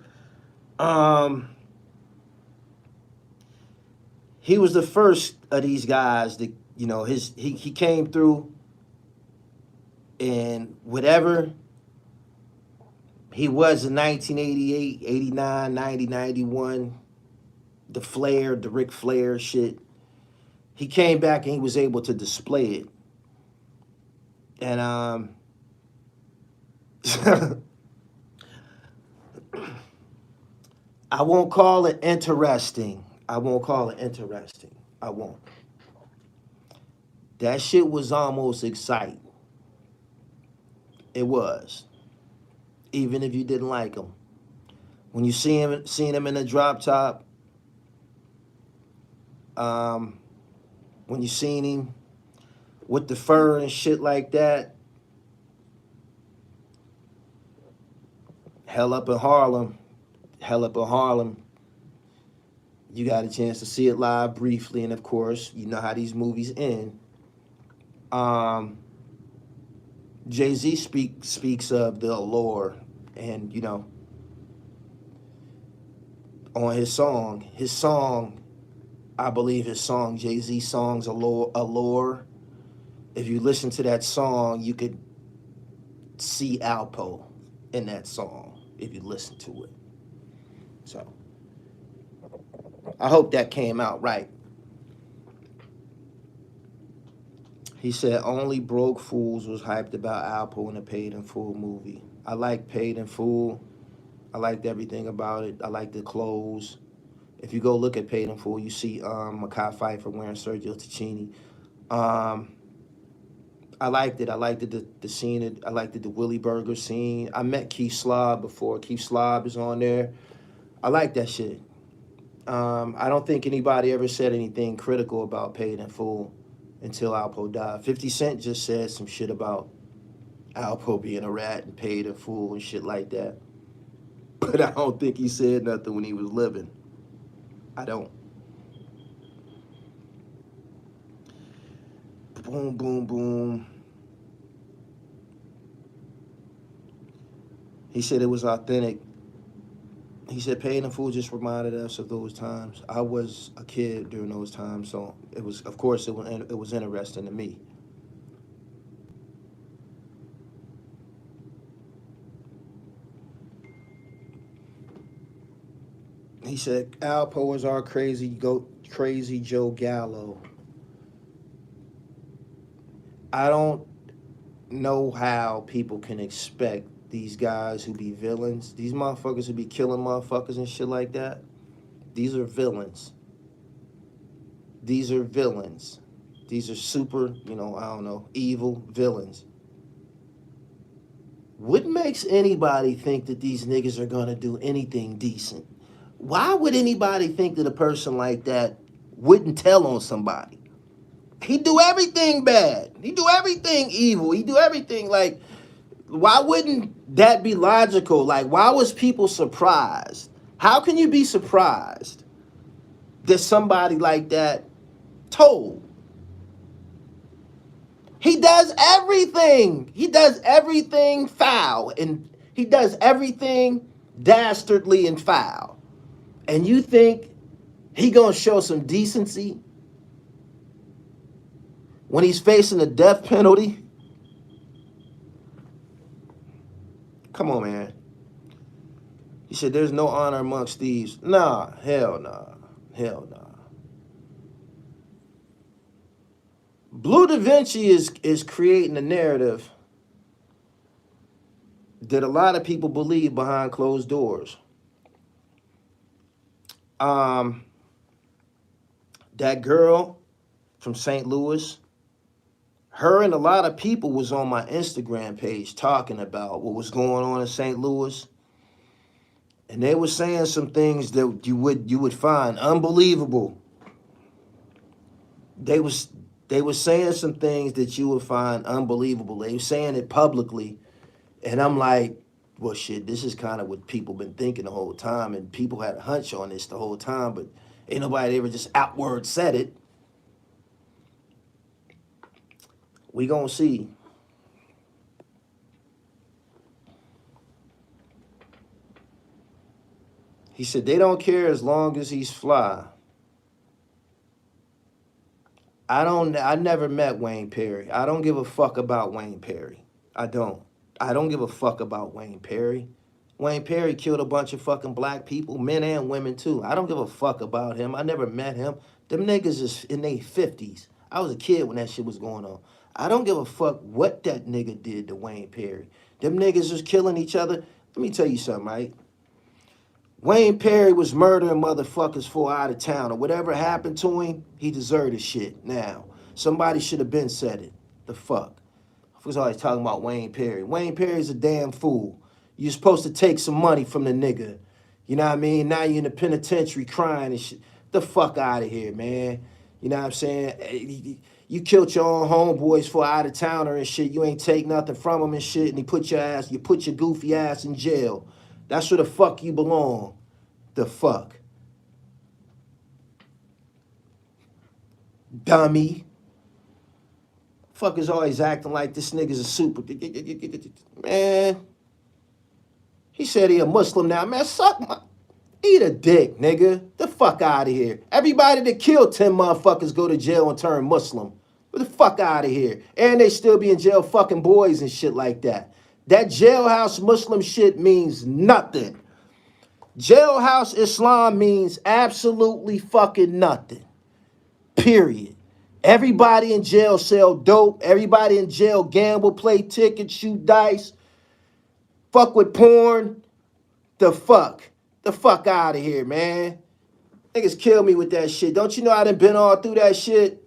he was the first of these guys that, he came through, and whatever he was in 1988, 89, 90, 91, the Flair, the Ric Flair shit, he came back and he was able to display it. And I won't call it interesting. I won't. That shit was almost exciting. It was. Even if you didn't like him. When you seen him in the drop top, when you seen him with the fur and shit like that, hell up in Harlem, you got a chance to see it live briefly, and of course, you know how these movies end. Jay-Z speaks of the allure, and on his song I believe his song, Jay-Z song's Allure. If you listen to that song, you could see Alpo in that song if you listen to it. So I hope that came out right. He said only broke fools was hyped about Alpo in the Paid in Full movie. I like Paid in Full. I liked everything about it. I like the clothes. If you go look at Paid in Full, you see Mekhi Phifer wearing Sergio Tacchini. I liked it. I liked the scene. I liked the Willie Burger scene. I met Keith Slob before. Keith Slob is on there. I like that shit. I don't think anybody ever said anything critical about Paid in Full until Alpo died. 50 Cent just said some shit about Alpo being a rat and Paid in Full and shit like that. But I don't think he said nothing when he was living. I don't. Boom, boom, boom. He said it was authentic. He said Paid in Full just reminded us of those times. I was a kid during those times, so it was, of course, it was interesting to me. He said Alpo is our crazy Joe Gallo. I don't know how people can expect these guys who be villains, these motherfuckers who be killing motherfuckers and shit like that. These are villains. These are villains. These are super, I don't know, evil villains. What makes anybody think that these niggas are gonna do anything decent? Why would anybody think that a person like that wouldn't tell on somebody? He do everything bad. He do everything evil. He do everything like, why wouldn't that be logical? Like, why was people surprised? How can you be surprised that somebody like that told? He does everything. He does everything foul. And he does everything dastardly and foul. And you think he gonna show some decency when he's facing a death penalty? Come on, man. He said there's no honor amongst thieves. Nah, hell nah. Hell nah. Blue Da Vinci is creating a narrative that a lot of people believe behind closed doors. That girl from St. Louis, her and a lot of people was on my Instagram page talking about what was going on in St. Louis. And they were saying some things that you would find unbelievable. They were saying some things that you would find unbelievable. They were saying it publicly. And I'm like, well, shit, this is kind of what people been thinking the whole time. And people had a hunch on this the whole time. But ain't nobody ever just outward said it. We gonna see. He said they don't care as long as he's fly. I never met Wayne Perry. I don't give a fuck about Wayne Perry. I don't give a fuck about Wayne Perry. Wayne Perry killed a bunch of fucking black people, men and women too. I don't give a fuck about him. I never met him. Them niggas is in their 50s. I was a kid when that shit was going on. I don't give a fuck what that nigga did to Wayne Perry. Them niggas was killing each other. Let me tell you something, right? Wayne Perry was murdering motherfuckers for out of town, or whatever happened to him, he deserved his shit. Now, somebody should have been said it. The fuck? I was always talking about Wayne Perry. Wayne Perry's a damn fool. You're supposed to take some money from the nigga. You know what I mean? Now you're in the penitentiary crying and shit. The fuck out of here, man. You know what I'm saying? You killed your own homeboys for out of towner and shit. You ain't take nothing from them and shit, and you put your goofy ass in jail. That's where the fuck you belong. The fuck. Dummy. Fuckers always acting like this nigga's a super. Man. He said he a Muslim now. Man, eat a dick, nigga. fuck out of here. Everybody that killed 10 motherfuckers go to jail and turn Muslim. Get the fuck out of here. And they still be in jail fucking boys and shit like that. That jailhouse Muslim shit means nothing. Jailhouse Islam means absolutely fucking nothing. Period. Everybody in jail sell dope. Everybody in jail gamble, play tickets, shoot dice, fuck with porn. The fuck out of here, man. Niggas kill me with that shit. Don't you know I done been all through that shit?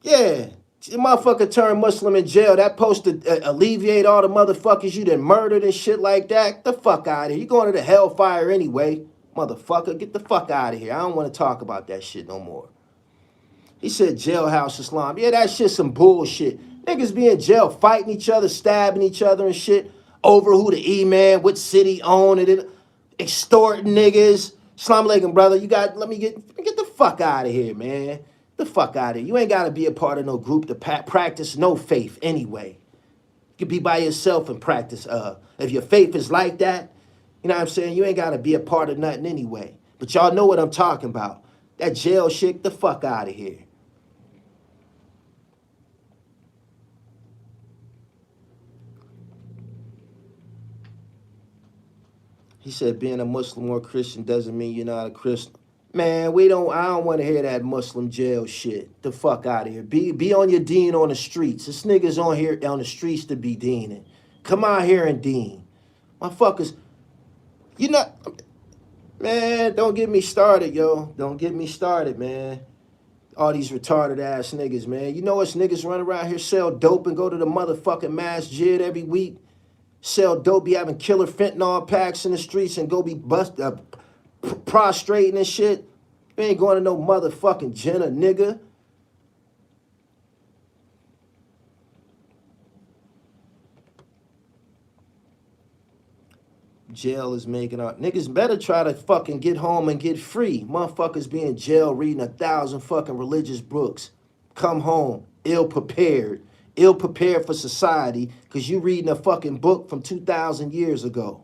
Yeah. The motherfucker turned Muslim in jail. That supposed to alleviate all the motherfuckers you done murdered and shit like that. The fuck out of here. You going to the hellfire anyway. Motherfucker, get the fuck out of here. I don't want to talk about that shit no more. He said jailhouse Islam. Yeah, that shit's some bullshit. Niggas be in jail fighting each other, stabbing each other and shit over who the E-man, what city owned it, extorting niggas. Assalamu alaikum, brother. Let me get the fuck out of here, man. The fuck out of here. You ain't got to be a part of no group to practice no faith anyway. You can be by yourself and practice. If your faith is like that, you know what I'm saying? You ain't got to be a part of nothing anyway. But y'all know what I'm talking about. That jail shit, the fuck out of here. He said being a Muslim or Christian doesn't mean you're not a Christian. Man, I don't want to hear that Muslim jail shit. The fuck out of here. Be on your deen on the streets. This nigga's on here on the streets to be deening. Come out here and deen. Motherfuckers, you know, man, don't get me started, yo. Don't get me started, man. All these retarded ass niggas, man. You know us niggas run around here, sell dope and go to the motherfucking masjid every week. Sell dope, be having killer fentanyl packs in the streets and go be prostrating and shit. You ain't going to no motherfucking Jenna, nigga. Jail is making out. Niggas better try to fucking get home and get free. Motherfuckers be in jail reading 1,000 fucking religious books. Come home, ill prepared for society because you reading a fucking book from 2,000 years ago.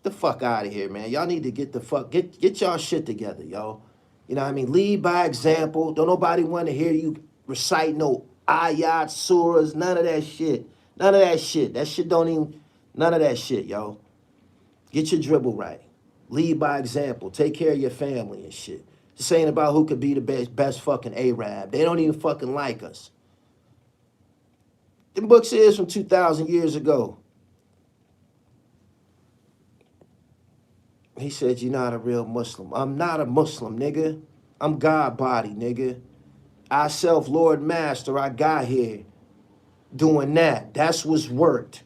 The fuck out of here, man. Y'all need to get y'all shit together, yo. You know what I mean? Lead by example. Don't nobody want to hear you recite no ayat, surahs, none of that shit. None of that shit. That shit don't even, none of that shit, yo. Get your dribble right. Lead by example. Take care of your family and shit. This ain't about who could be the best fucking Arab. They don't even fucking like us. Them books is from 2,000 years ago. He said, you're not a real Muslim. I'm not a Muslim, nigga. I'm God body, nigga. I self-Lord Master, I got here doing that. That's what's worked.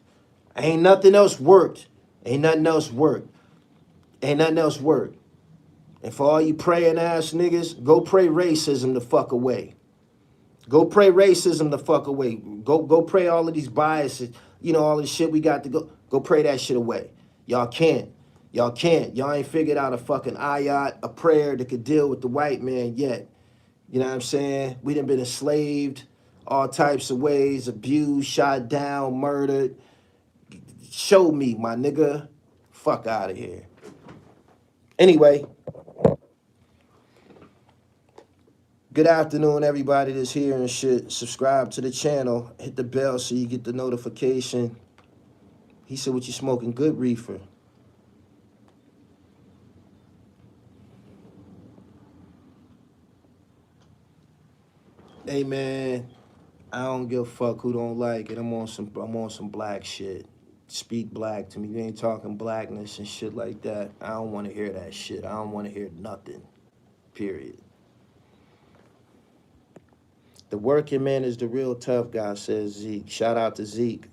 Ain't nothing else worked. Ain't nothing else worked. Ain't nothing else worked. And for all you praying ass niggas, go pray racism the fuck away. Go pray racism the fuck away. Go pray all of these biases, you know, all this shit we got to go pray that shit away. Y'all can't. Y'all can't. Y'all ain't figured out a fucking ayat, a prayer that could deal with the white man yet. You know what I'm saying? We done been enslaved all types of ways, abused, shot down, murdered. Show me, my nigga. Fuck out of here. Anyway. Good afternoon, everybody that's here and shit. Subscribe to the channel. Hit the bell so you get the notification. He said, what you smoking? Good reefer. Hey, man, I don't give a fuck who don't like it. I'm on some black shit. Speak black to me. You ain't talking blackness and shit like that. I don't want to hear that shit. I don't want to hear nothing. Period. The working man is the real tough guy, says Zeke. Shout out to Zeke.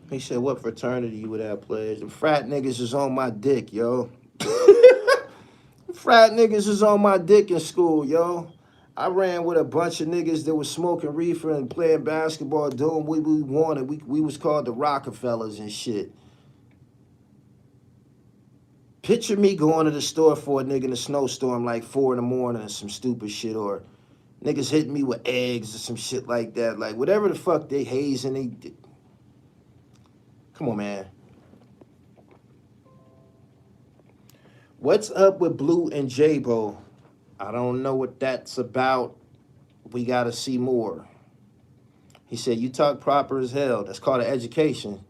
He said, what fraternity you would have pledged? The frat niggas is on my dick, yo. Frat niggas is on my dick in school, yo. I ran with a bunch of niggas that was smoking reefer and playing basketball, doing what we wanted. We was called the Rockefellers and shit. Picture me going to the store for a nigga in a snowstorm like 4 in the morning or some stupid shit, or niggas hitting me with eggs or some shit like that. Like whatever the fuck they hazing, they. Come on, man. What's up with Blue and J-Bo? I don't know what that's about. We gotta see more. He said, you talk proper as hell. That's called an education.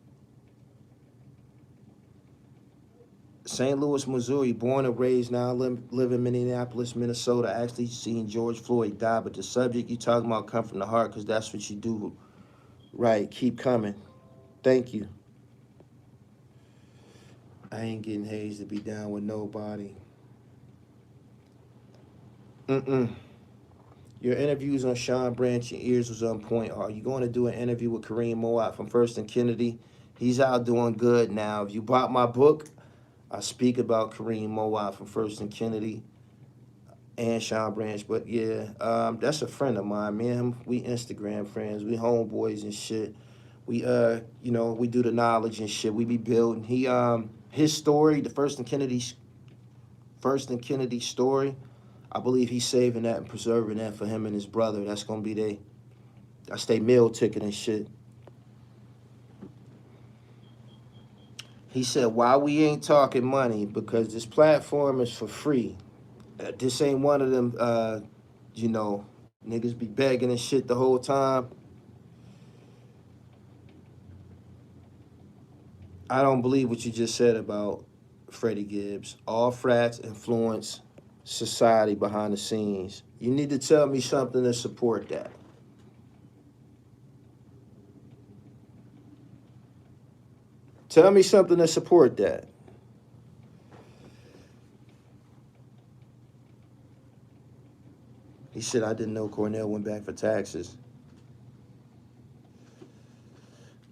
St. Louis, Missouri, born and raised, now live in Minneapolis, Minnesota. Actually seen George Floyd die, but the subject you talking about come from the heart because that's what you do. Right, keep coming. Thank you. I ain't getting hazed to be down with nobody. Your interviews on Sean Branch and Ears was on point. Are you going to do an interview with Kareem Moab from First and Kennedy? He's out doing good now. If you bought my book, I speak about Kareem Moab from First and Kennedy and Sean Branch. But yeah, that's a friend of mine. Me and him, we Instagram friends. We homeboys and shit. We we do the knowledge and shit. We be building. His story, the First and Kennedy story, I believe he's saving that and preserving that for him and his brother. That's gonna be that's their meal ticket and shit. He said, why we ain't talking money? Because this platform is for free. This ain't one of them, niggas be begging and shit the whole time. I don't believe what you just said about Freddie Gibbs. All frats influence society behind the scenes. You need to tell me something to support that. Tell me something to support that. He said, I didn't know Cornell went back for taxes.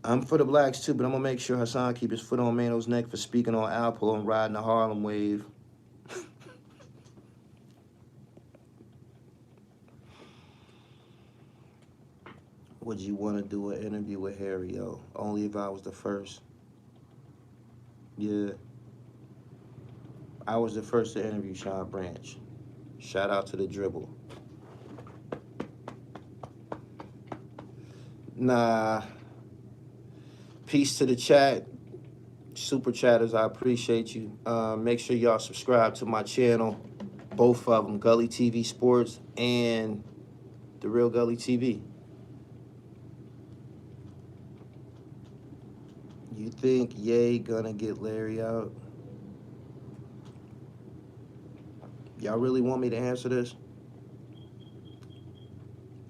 I'm for the blacks too, but I'm gonna make sure Hassan keep his foot on Mano's neck for speaking on Alpo and riding the Harlem wave. Would you want to do an interview with Harry? Yo, only if I was the first. Yeah. I was the first to interview Sean Branch. Shout out to the dribble. Nah. Peace to the chat. Super chatters, I appreciate you. Make sure y'all subscribe to my channel. Both of them, Gully TV Sports and The Real Gully TV. You think Ye gonna get Larry out? Y'all really want me to answer this?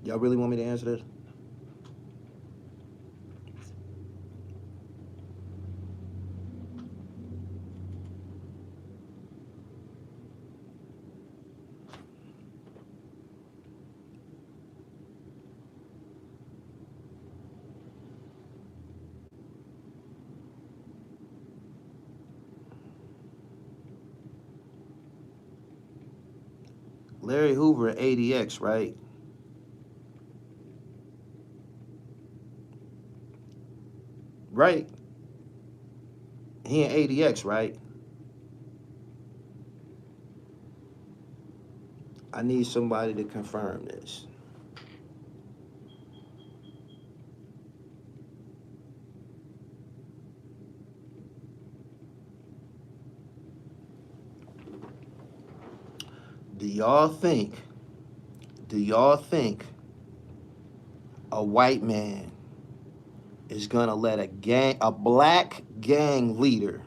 Y'all really want me to answer this? Larry Hoover at ADX, right? Right? He in ADX, right? I need somebody to confirm this. Do y'all think a white man is gonna let a black gang leader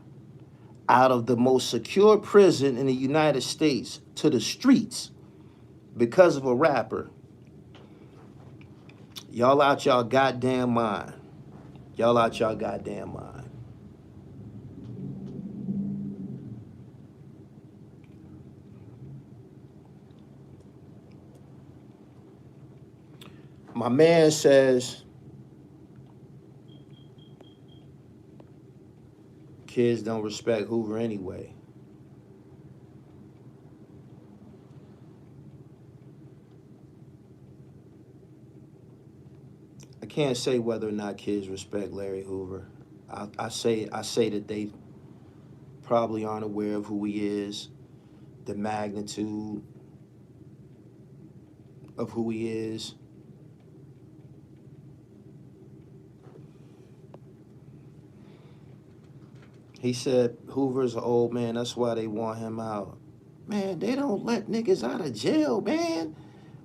out of the most secure prison in the United States to the streets because of a rapper? Y'all out y'all goddamn mind. Y'all out y'all goddamn mind. My man says kids don't respect Hoover anyway. I can't say whether or not kids respect Larry Hoover. I say that they probably aren't aware of who he is, the magnitude of who he is. He said Hoover's an old man, that's why they want him out. Man, they don't let niggas out of jail, man.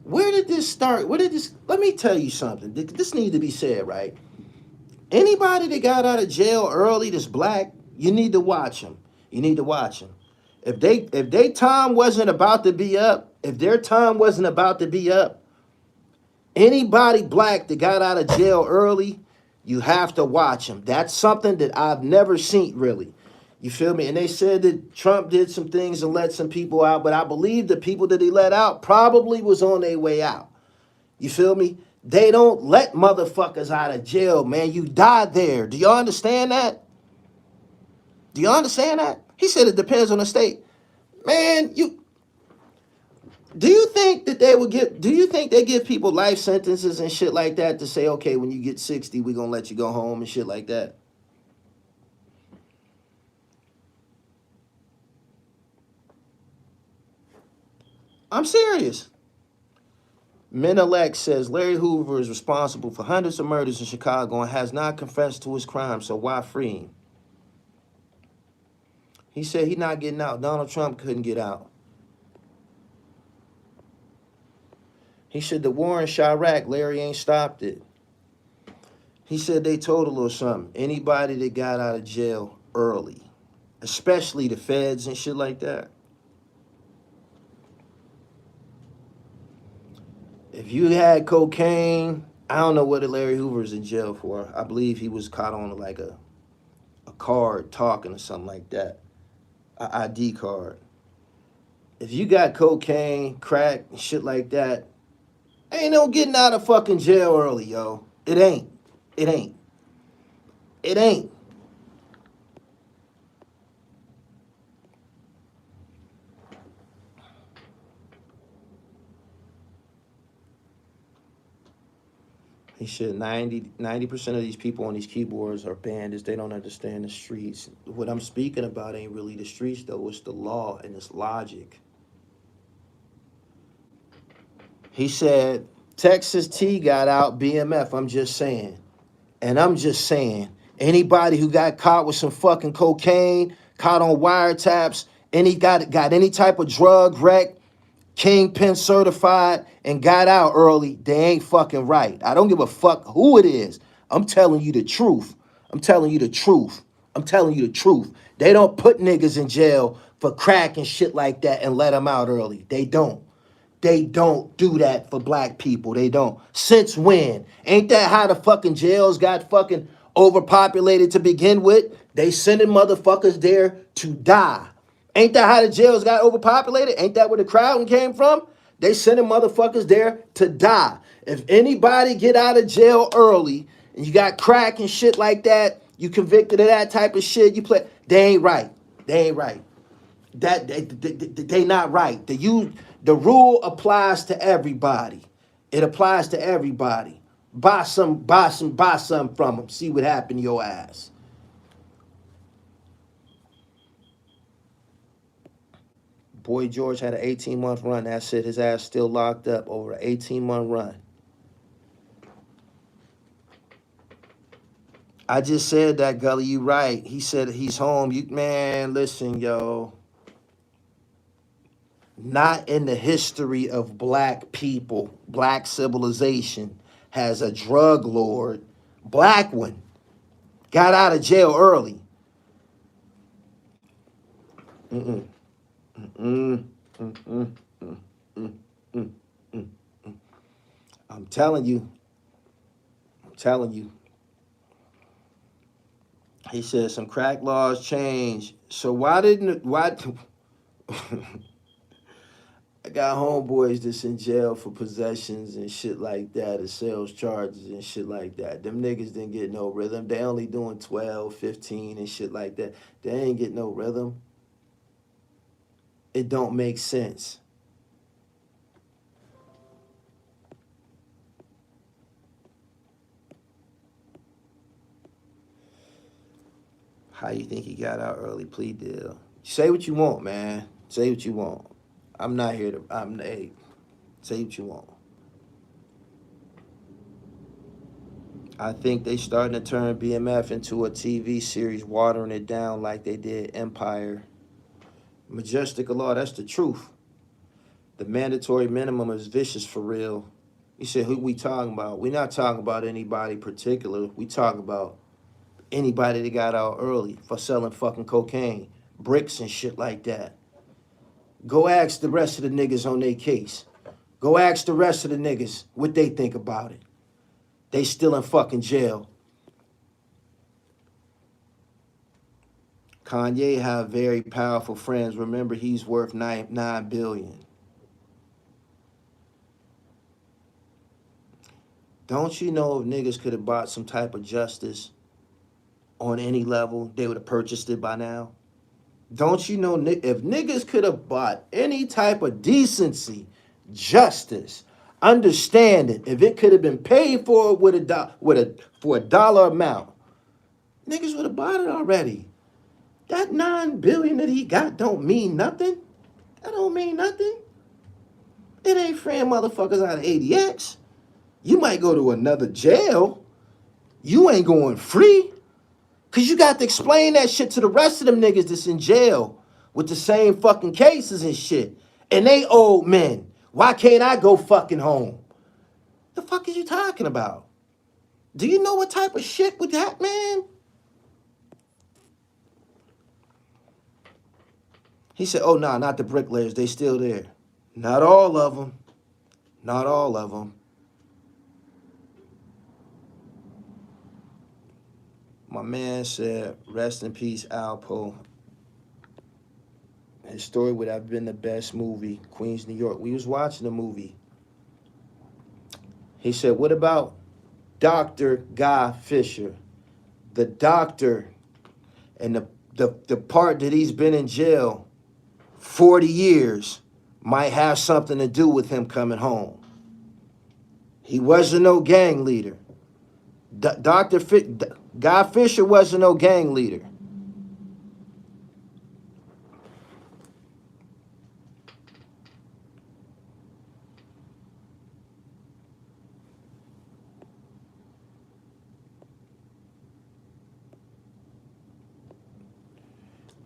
Where did this start? Where did this? Let me tell you something. This needs to be said, right? Anybody that got out of jail early that's black, you need to watch them. You need to watch them. If they time wasn't about to be up, if their time wasn't about to be up, anybody black that got out of jail early, you have to watch them. That's something that I've never seen really. You feel me? And they said that Trump did some things and let some people out, but I believe the people that he let out probably was on their way out. You feel me? They don't let motherfuckers out of jail, man. You die there. Do y'all understand that? Do you understand that? He said it depends on the state. Man, do you think that they would give, do you think they give people life sentences and shit like that to say, okay, when you get 60, we're gonna let you go home and shit like that? I'm serious. Menelec says Larry Hoover is responsible for hundreds of murders in Chicago and has not confessed to his crime, so why free him? He said he's not getting out. Donald Trump couldn't get out. He said the war in Chirac, Larry ain't stopped it. He said they told a little something. Anybody that got out of jail early, especially the feds and shit like that, if you had cocaine, I don't know what Larry Hoover's in jail for. I believe he was caught on like a card talking or something like that, a ID card. If you got cocaine, crack, and shit like that, ain't no getting out of fucking jail early, yo. It ain't. It ain't. It ain't. He said 90% of these people on these keyboards are bandits. They don't understand the streets. What I'm speaking about ain't really the streets, though. It's the law and it's logic. He said Texas T got out BMF. I'm just saying. And I'm just saying, anybody who got caught with some fucking cocaine, caught on wiretaps, any got any type of drug wreck, Kingpin certified, and got out early, they ain't fucking right. I don't give a fuck who it is. I'm telling you the truth. I'm telling you the truth. I'm telling you the truth. They don't put niggas in jail for crack and shit like that and let them out early. They don't. They don't do that for black people. They don't. Since when? Ain't that how the fucking jails got fucking overpopulated to begin with? They sending motherfuckers there to die. Ain't that how the jails got overpopulated? Ain't that where the crowd came from? They sending motherfuckers there to die. If anybody get out of jail early and you got crack and shit like that, you convicted of that type of shit, you play, they ain't right. They ain't right. That they not right. The rule applies to everybody. It applies to everybody. Buy some from them. See what happened to your ass. Boy George had an 18-month run. That's it. His ass still locked up over an 18-month run. I just said that, Gully. You right. He said he's home. You man, listen, yo. Not in the history of black people, black civilization, has a drug lord, black one, got out of jail early. Mm-mm, mm-mm, mm-mm, mm-mm, mm-mm. I'm telling you, I'm telling you. He said some crack laws changed. So why I got homeboys that's in jail for possessions and shit like that, and sales charges and shit like that. Them niggas didn't get no rhythm. They only doing 12, 15 and shit like that. They ain't get no rhythm. It don't make sense. How you think he got out early plea deal? Say what you want, man. Say what you want. I'm not here to. Hey, say what you want. I think they starting to turn BMF into a TV series, watering it down like they did Empire. Majestic law, that's the truth. The mandatory minimum is vicious for real. You said who we talking about? We not talking about anybody particular. We talking about anybody that got out early for selling fucking cocaine, bricks and shit like that. Go ask the rest of the niggas on their case. Go ask the rest of the niggas what they think about it. They still in fucking jail. Kanye have very powerful friends. Remember, he's worth $9 billion. Don't you know if niggas could have bought some type of justice on any level, they would have purchased it by now? Don't you know if niggas could have bought any type of decency, justice, understanding, if it could have been paid for with for a dollar amount, niggas would have bought it already. That $9 billion that he got don't mean nothing. That don't mean nothing. It ain't freeing motherfuckers out of ADX. You might go to another jail. You ain't going free. Because you got to explain that shit to the rest of them niggas that's in jail with the same fucking cases and shit. And they old men. Why can't I go fucking home? The fuck is you talking about? Do you know what type of shit with that, man? He said, oh, nah, not the bricklayers. They still there. Not all of them. Not all of them. My man said, rest in peace, Alpo. His story would have been the best movie, Queens, New York. We was watching the movie. He said, what about Dr. Guy Fisher? The doctor and the part that he's been in jail 40 years might have something to do with him coming home. He wasn't no gang leader. Guy Fisher wasn't no gang leader.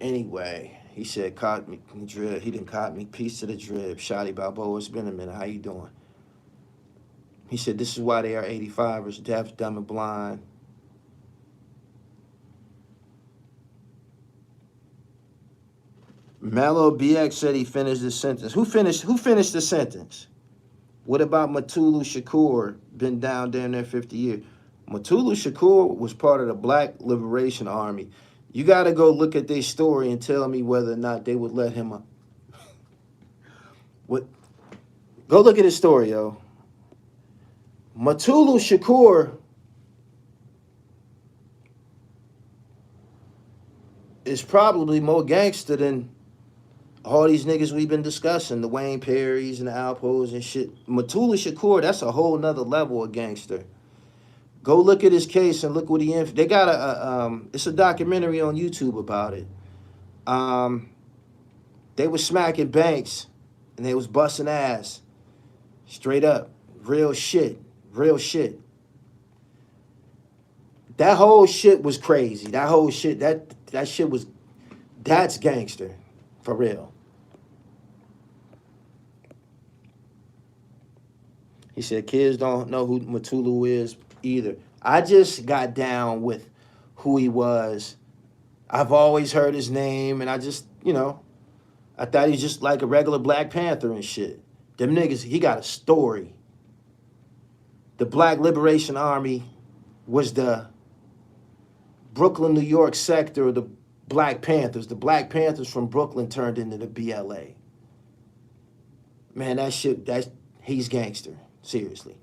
Anyway, he said, caught me, drip. He didn't caught me. Peace to the drip. Shotty Balboa, it's been a minute. How you doing? He said, this is why they are 85ers, deaf, dumb, and blind. Mellow BX said he finished his sentence. Who finished the sentence? What about Mutulu Shakur? Been down there 50 years. Mutulu Shakur was part of the Black Liberation Army. You got to go look at their story and tell me whether or not they would let him up. What? Go look at his story, yo. Mutulu Shakur is probably more gangster than all these niggas we've been discussing, the Wayne Perrys and the Alpos and shit. Mutulu Shakur, that's a whole nother level of gangster. Go look at his case and look what he they got it's a documentary on YouTube about it. They was smacking banks and they was busting ass. Straight up. Real shit. Real shit. That whole shit was crazy. That whole shit, that shit was, that's gangster. For real. He said, kids don't know who Mutulu is either. I just got down with who he was. I've always heard his name, and I just, I thought he's just like a regular Black Panther and shit. Them niggas, he got a story. The Black Liberation Army was the Brooklyn, New York sector of the Black Panthers. The Black Panthers from Brooklyn turned into the BLA. Man, that shit, he's gangster. Seriously.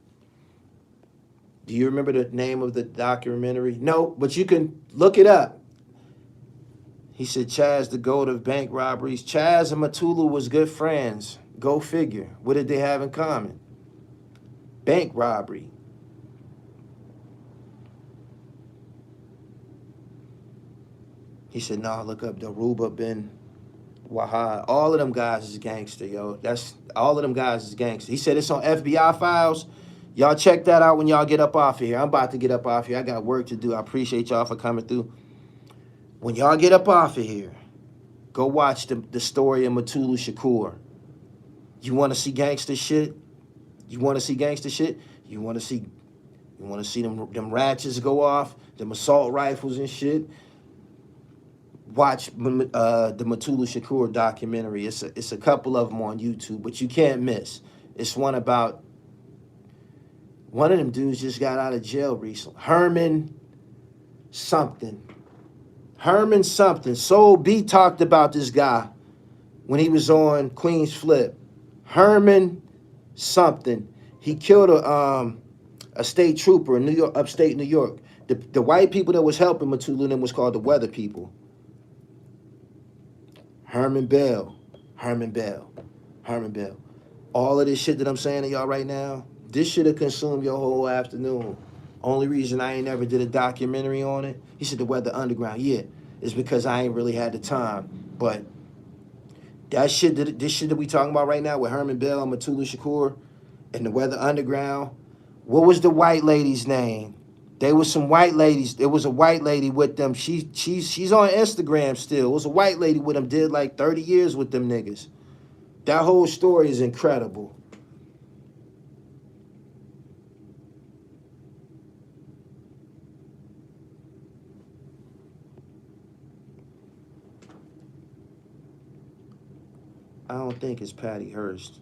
Do you remember the name of the documentary? No, but you can look it up. He said, Chaz, the goat of bank robberies. Chaz and Mutulu was good friends. Go figure. What did they have in common? Bank robbery. He said, nah, look up Daruba bin Wahad. All of them guys is gangster, yo. That's all of them guys is gangster. He said it's on FBI files. Y'all check that out when y'all get up off of here. I'm about to get up off here. I got work to do. I appreciate y'all for coming through. When y'all get up off of here, go watch the story of Mutulu Shakur. You want to see gangster shit? You want to see gangster shit? You want to see them ratchets go off, them assault rifles and shit? Watch the Mutulu Shakur documentary. It's a couple of them on YouTube, but you can't miss. It's one about one of them dudes just got out of jail recently. Herman something. Soul B talked about this guy when he was on Queen's Flip. Herman something. He killed a state trooper in New York, upstate New York. The white people that was helping Mutulu and them was called the Weather People. Herman Bell. All of this shit that I'm saying to y'all right now, this should have consumed your whole afternoon. Only reason I ain't never did a documentary on it, he said the Weather Underground, yeah, is because I ain't really had the time. But this shit that we talking about right now with Herman Bell and Mutulu Shakur and the Weather Underground, what was the white lady's name? There was some white ladies. There was a white lady with them. She's on Instagram still. It was a white lady with them. Did like 30 years with them niggas. That whole story is incredible. I don't think it's Patty Hearst.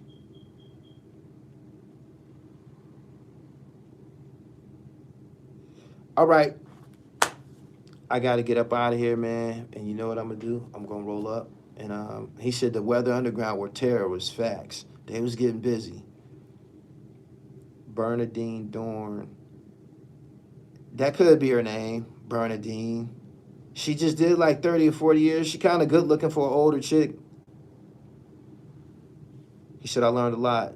All right. I got to get up out of here, man. And you know what I'm going to do? I'm going to roll up. And he said the Weather Underground were terrorists. Facts. They was getting busy. Bernadine Dorn. That could be her name. Bernadine. She just did like 30 or 40 years. She kind of good looking for an older chick. He said, I learned a lot.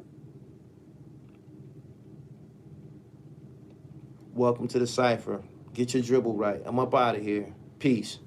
Welcome to the Cypher. Get your dribble right. I'm up out of here. Peace.